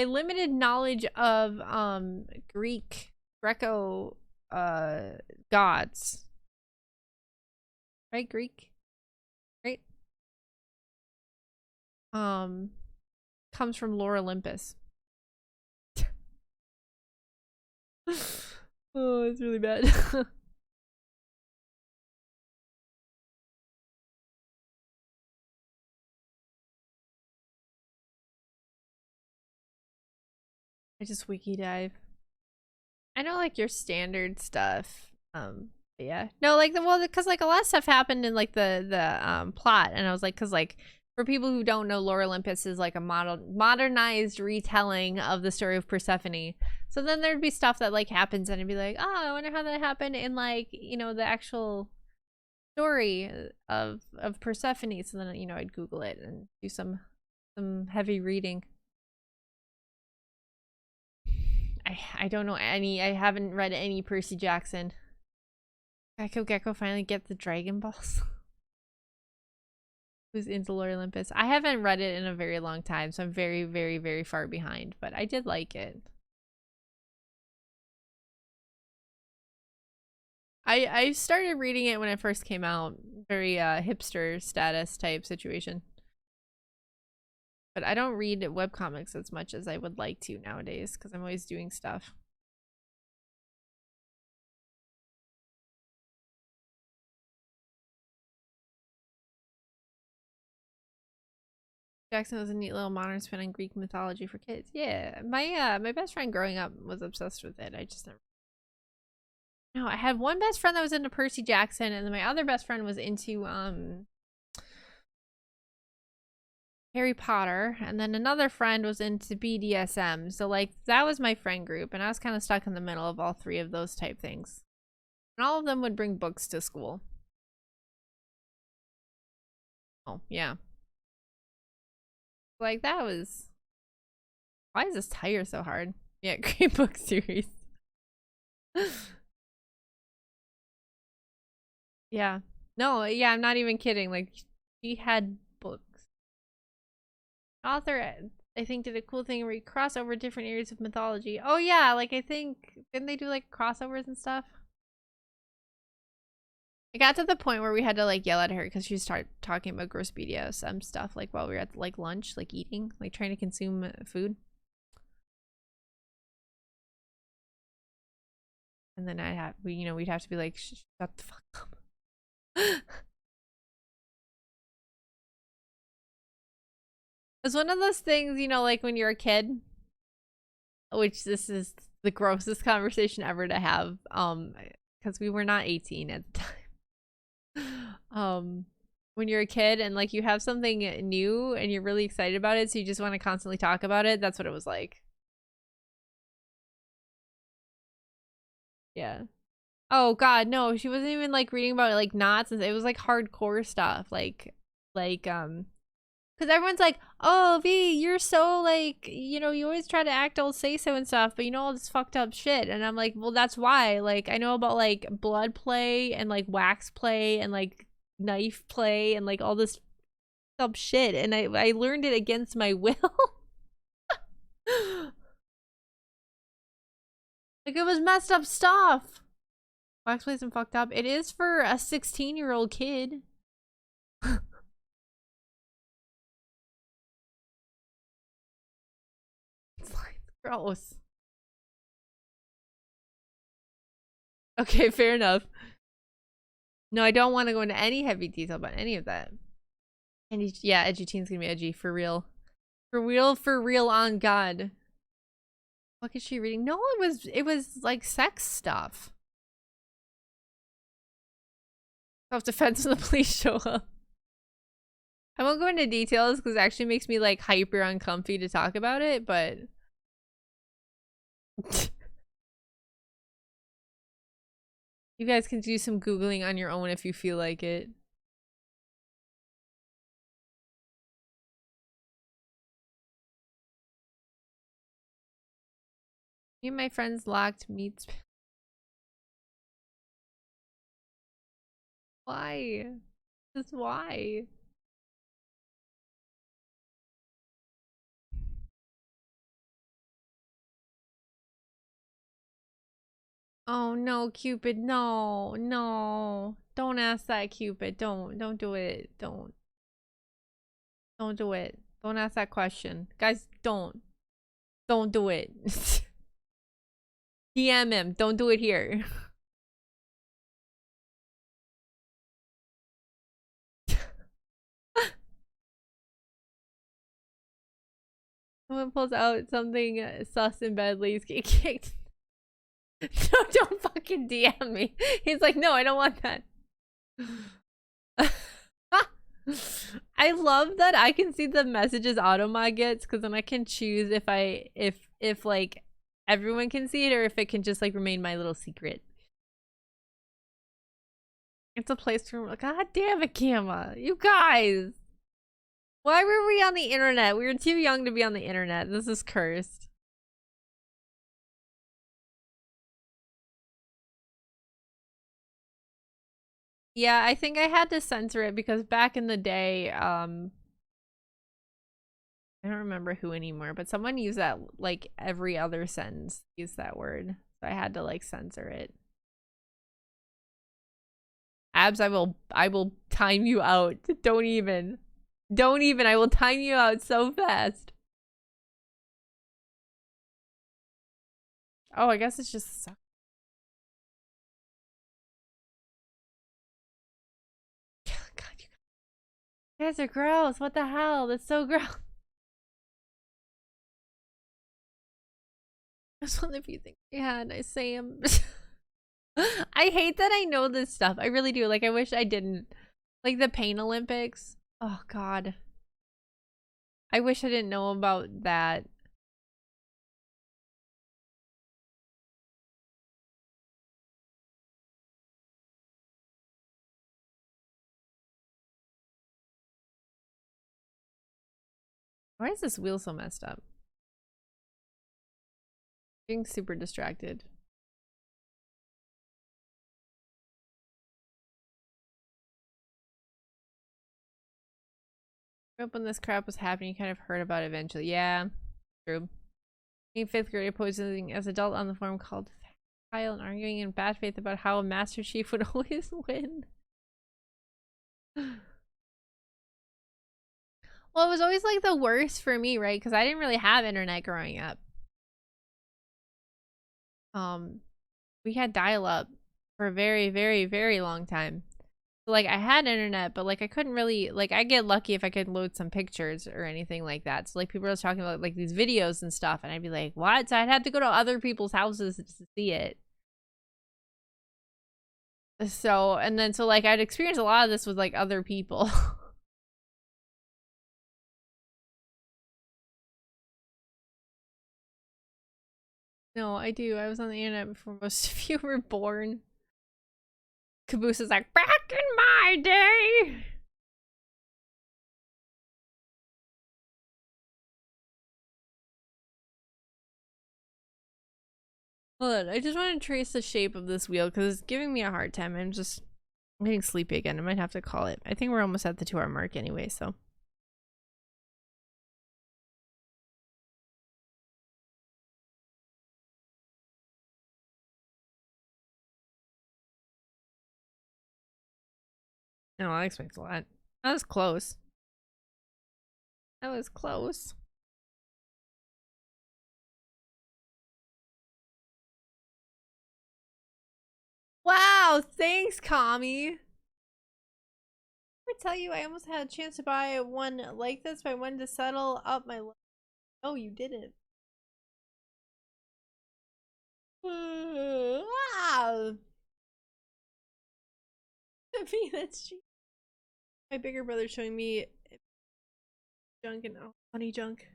limited knowledge of Greco gods. Right? Greek? Right? Comes from Lore Olympus. Oh, it's really bad. I just wiki dive. I know like your standard stuff. Yeah. No, like because like a lot of stuff happened in like the plot, and I was like, because like for people who don't know, Lore Olympus is like a modernized retelling of the story of Persephone. So then there'd be stuff that like happens, and it'd be like, oh, I wonder how that happened in like, you know, the actual story of Persephone. So then, you know, I'd Google it and do some heavy reading. I don't know any. I haven't read any Percy Jackson. Gecko finally get the Dragon Balls. Who's into Lore Olympus? I haven't read it in a very long time, so I'm very, very, very far behind. But I did like it. I started reading it when it first came out. Very hipster status type situation. But I don't read webcomics as much as I would like to nowadays because I'm always doing stuff. Jackson was a neat little modern spin on Greek mythology for kids. Yeah, my best friend growing up was obsessed with it. I just never. No, I had one best friend that was into Percy Jackson, and then my other best friend was into Harry Potter, and then another friend was into BDSM. So like that was my friend group, and I was kind of stuck in the middle of all three of those type things. And all of them would bring books to school. Oh, yeah. Like that was. Why is this tire so hard? Yeah, great book series. Yeah. No, yeah, I'm not even kidding. Like she had books. Author, I think, did a cool thing where he crossed over different areas of mythology. Oh yeah, like I think didn't they do like crossovers and stuff? It got to the point where we had to like yell at her because she started talking about gross BDSM stuff like while we were at like lunch, like eating, like trying to consume food. And then we'd have to be like, shut the fuck up. It's one of those things, you know, like when you're a kid, which this is the grossest conversation ever to have, because we were not 18 at the time. When you're a kid and like you have something new and you're really excited about it, so you just want to constantly talk about it. That's what it was like. Yeah. Oh god, no, she wasn't even like reading about like knots, and it was like hardcore stuff, like because everyone's like, oh V, you're so like, you know, you always try to act all say so and stuff, but you know all this fucked up shit. And I'm like, well, that's why. Like I know about like blood play and like wax play and like knife play and like all this up shit, and I learned it against my will. Like it was messed up stuff. Wax plays and fucked up. It is for a 16-year-old kid. It's like gross. Okay, fair enough. No, I don't want to go into any heavy detail about any of that. And yeah, edgy teen's gonna be edgy for real. For real on God. What is she reading? No, it was like sex stuff. Self-defense when the police show up. I won't go into details because it actually makes me like hyper uncomfy to talk about it, but you guys can do some Googling on your own if you feel like it. Me and my friends locked meats. Why? Just why? Oh no, Cupid, no, no. Don't ask that, Cupid. Don't do it. Don't do it. Don't ask that question. Guys, don't. Don't do it. DM him. Don't do it here. Someone pulls out something sus in bed, Lee's get kicked. No, don't fucking DM me. He's like, no, I don't want that. I love that I can see the messages Automod gets because then I can choose if like everyone can see it or if it can just like remain my little secret. It's a place to. God damn it, Gamma. You guys. Why were we on the internet? We were too young to be on the internet. This is cursed. Yeah, I think I had to censor it because back in the day, I don't remember who anymore, but someone used that like every other sentence used that word. So I had to like censor it. Abs, I will time you out. Don't even. Don't even. I will time you out so fast. Oh, I guess it's just God, you guys are gross. What the hell? That's so gross. That's one of you think yeah, and I say I hate that I know this stuff. I really do. Like I wish I didn't. Like the Pain Olympics. Oh god. I wish I didn't know about that. Why is this wheel so messed up? Being super distracted. Grew up when this crap was happening, you kind of heard about it eventually. Yeah, true. In 5th grade, posing as adult on the forum called Kyle and arguing in bad faith about how a Master Chief would always win. Well, it was always like the worst for me, right? Because I didn't really have internet growing up. We had dial-up for a very, very, very long time. So, like, I had internet, but like I couldn't really like I get lucky if I could load some pictures or anything like that. So like people were talking about like these videos and stuff, and I'd be like, what? So I'd have to go to other people's houses to see it. So and then so like I'd experience a lot of this with like other people. No, I do. I was on the internet before most of you were born. Caboose is like, back in my day. Hold on, I just want to trace the shape of this wheel because it's giving me a hard time. I'm getting sleepy again. I might have to call it. I think we're almost at the 2-hour mark anyway, so. No, that explains a lot. That was close. That was close. Wow, thanks, Kami. I tell you, I almost had a chance to buy one like this, but I wanted to settle up my. Oh, you didn't. Wow. I mean, that's cheap. My bigger brother's showing me junk and honey junk.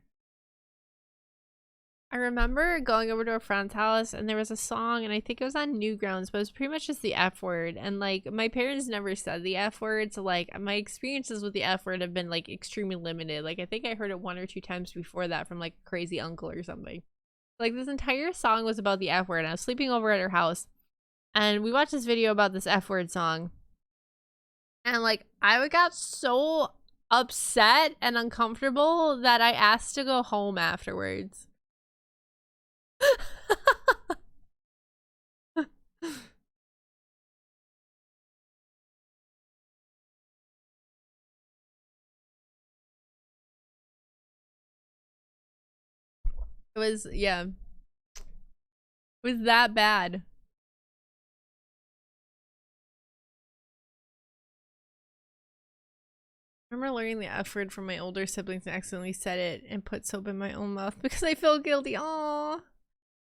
I remember going over to a friend's house and there was a song, and I think it was on Newgrounds, but it was pretty much just the F word. And like, my parents never said the F word, so like, my experiences with the F word have been like extremely limited. Like, I think I heard it 1 or 2 times before that from like a crazy uncle or something. Like, this entire song was about the F word, and I was sleeping over at her house, and we watched this video about this F word song. And like, I got so upset and uncomfortable that I asked to go home afterwards. It was, yeah. It was that bad. I remember learning the F word from my older siblings and accidentally said it and put soap in my own mouth because I feel guilty. Aww.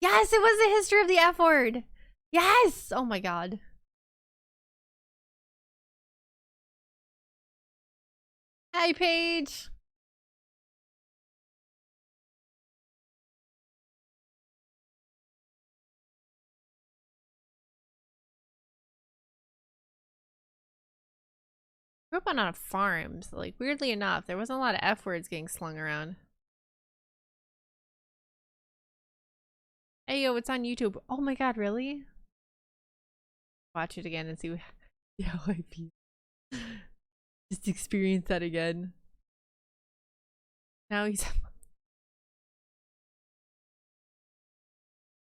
Yes, it was the history of the F word. Yes! Oh my god. Hi, Paige. I grew up on a farm, so like, weirdly enough, there wasn't a lot of F words getting slung around. Hey, yo, it's on YouTube. Oh my god, really? Watch it again and see how I feel. Just experience that again. Now he's...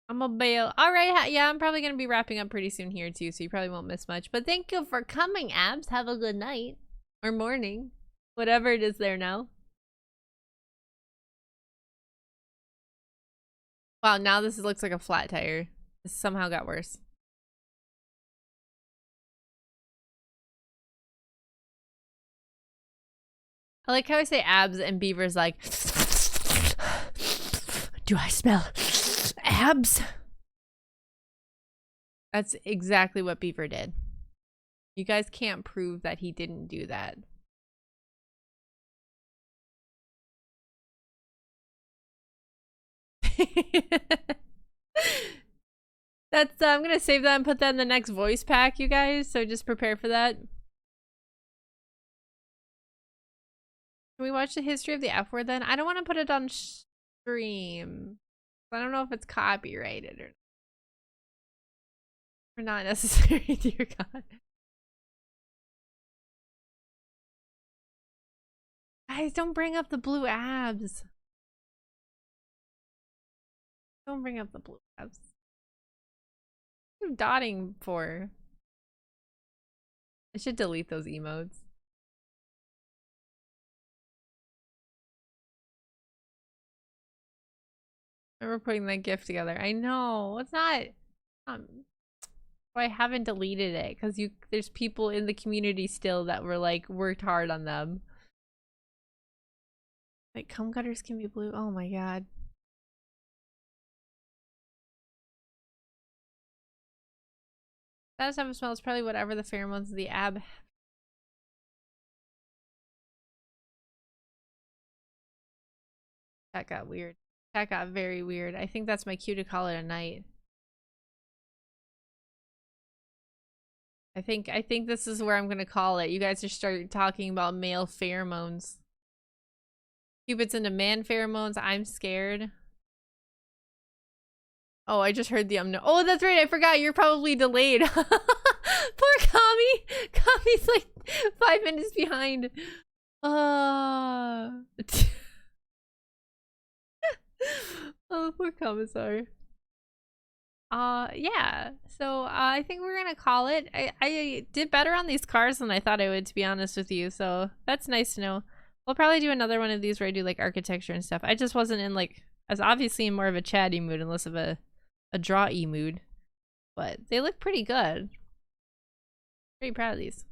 I'm a bail. Alright, yeah, I'm probably gonna be wrapping up pretty soon here too, so you probably won't miss much. But thank you for coming, Abs. Have a good night. Or morning. Whatever it is there now. Wow, now this looks like a flat tire. This somehow got worse. I like how I say abs and Beaver's like, do I smell abs? That's exactly what Beaver did. You guys can't prove that he didn't do that. That's I'm gonna save that and put that in the next voice pack, you guys, so just prepare for that. Can we watch the history of the F word then? I don't want to put it on stream. I don't know if it's copyrighted or not necessary. Dear God. Guys, don't bring up the blue abs. Don't bring up the blue abs. What are you dotting for? I should delete those emotes. We're putting that GIF together. I know. It's not. I haven't deleted it because there's people in the community still that were like worked hard on them. Like, cum gutters can be blue. Oh my god. That stuff smells probably whatever the pheromones of the ab. That got weird. That got very weird. I think that's my cue to call it a night. I think this is where I'm gonna call it. You guys are starting talking about male pheromones. Cupid's into man pheromones. I'm scared. Oh, I just heard the no. Oh, that's right. I forgot. You're probably delayed. Poor Kami. Kami's like 5 minutes behind. Oh, poor Commissar. Yeah. So I think we're gonna call it. I did better on these cars than I thought I would, to be honest with you. So that's nice to know. We'll probably do another one of these where I do like architecture and stuff. I just wasn't in like, I was obviously in more of a chatty mood and less of a draw-y mood. But they look pretty good. Pretty proud of these.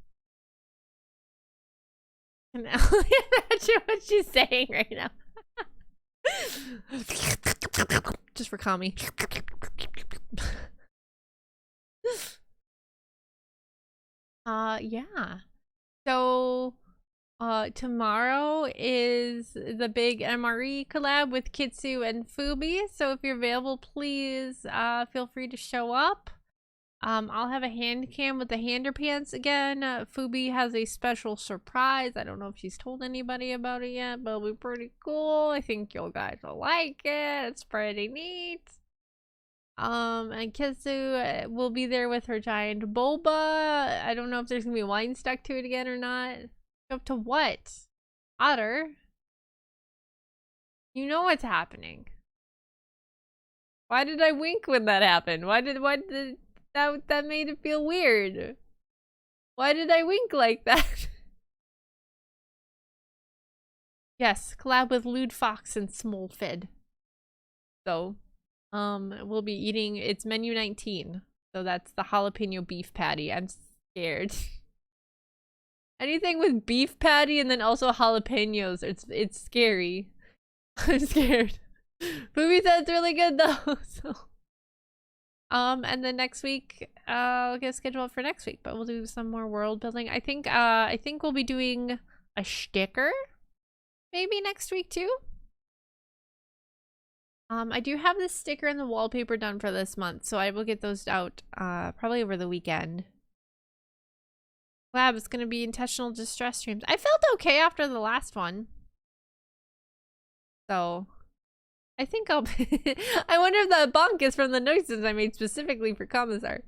And imagine what she's saying right now. Just for Kami. Yeah. So, tomorrow is the big MRE collab with Kitsu and Fubi. So if you're available, please, feel free to show up. I'll have a hand cam with the hander pants again. Fubi has a special surprise. I don't know if she's told anybody about it yet, but it'll be pretty cool. I think you guys will like it. It's pretty neat. And Kitsu will be there with her giant boba. I don't know if there's gonna be wine stuck to it again or not. Up to what? Otter? You know what's happening. Why did I wink when that happened? Why did that made it feel weird? Why did I wink like that? Yes, collab with Lewd Fox and Smolfed. So, we'll be eating, it's menu 19. So that's the jalapeno beef patty. I'm scared. Anything with beef patty and then also jalapenos, it's scary. I'm scared. Fubi said it's really good though, so. And then next week, I'll get scheduled for next week, but we'll do some more world building. I think we'll be doing a sticker maybe next week too. I do have the sticker and the wallpaper done for this month, so I will get those out probably over the weekend. Lab is going to be intentional distress streams. I felt okay after the last one. So, I think I'll I wonder if that bonk is from the noises I made specifically for Commissar.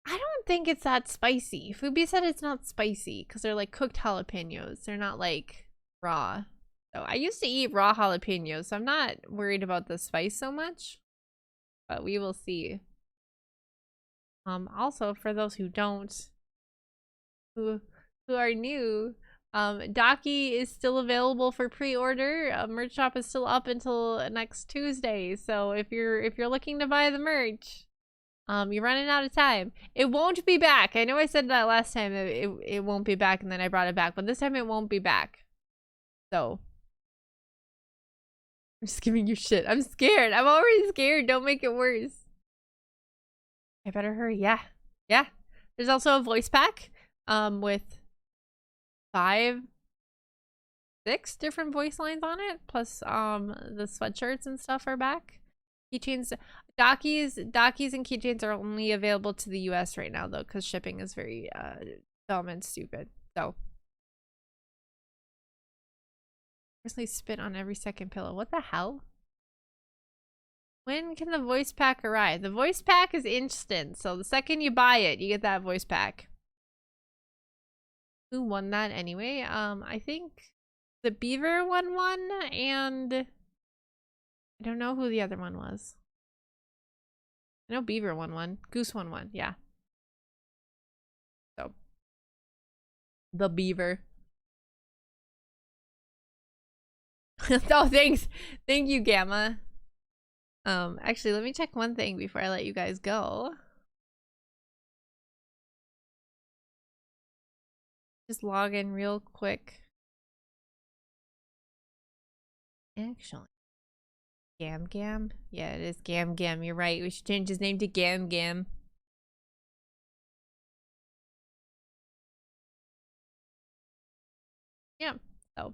I don't think it's that spicy. Fubi said it's not spicy because they're like cooked jalapenos. They're not like raw. So I used to eat raw jalapenos, so I'm not worried about the spice so much. But we will see. Also, for those who don't, who are new, Daki is still available for pre-order. Merch shop is still up until next Tuesday. So if you're looking to buy the merch, you're running out of time. It won't be back. I know I said that last time. It won't be back, and then I brought it back, but this time it won't be back. So I'm just giving you shit. I'm scared. I'm already scared. Don't make it worse. I better hurry. Yeah. There's also a voice pack with 5, 6 different voice lines on it, plus the sweatshirts and stuff are back. Keychains, Dakis and keychains are only available to the US right now though, because shipping is very dumb and stupid. So personally spit on every second pillow. What the hell? When can the voice pack arrive? The voice pack is instant, so the second you buy it, you get that voice pack. Who won that anyway? I think the Beaver won one, and I don't know who the other one was. I know Beaver won one. Goose won one, yeah. So, the Beaver. Oh, thanks. Thank you, Gamma. Actually, let me check one thing before I let you guys go. Just log in real quick. Actually, Gam. Yeah, it is Gam. You're right. We should change his name to Gam. Yeah. So,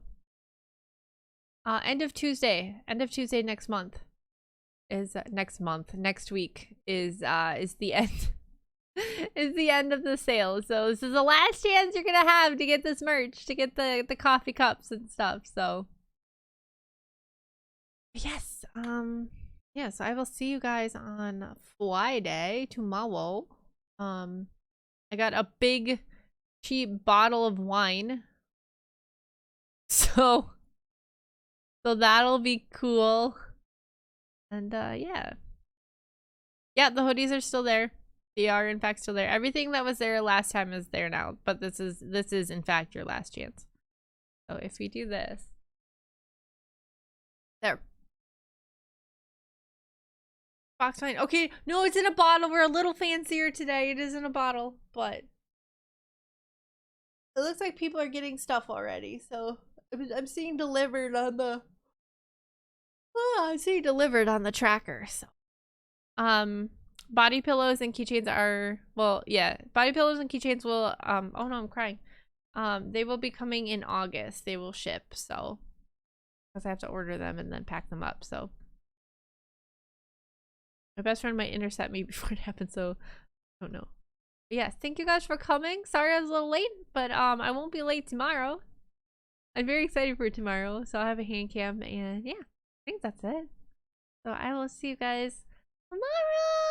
end of Tuesday next month is next week is the end. Is the end of the sale. So this is the last chance you're gonna have to get this merch, to get the coffee cups and stuff. So yes, yes, I will see you guys on Friday tomorrow. I got a big cheap bottle of wine, so that'll be cool. And yeah, the hoodies are still there. They are in fact still there. Everything that was there last time is there now, but this is in fact your last chance. So if we do this, there. Box fine. Okay, no, it's in a bottle. We're a little fancier today. It is in a bottle, but it looks like people are getting stuff already. So I'm seeing delivered on the. Oh, I'm seeing delivered on the tracker. So, body pillows and keychains are, well, yeah, body pillows and keychains will. Oh no, I'm crying. They will be coming in August. They will ship. So, because I have to order them and then pack them up. So. My best friend might intercept me before it happens, so I don't know. But yes, thank you guys for coming. Sorry I was a little late, but I won't be late tomorrow. I'm very excited for tomorrow, so I'll have a hand cam, and yeah, I think that's it. So I will see you guys tomorrow.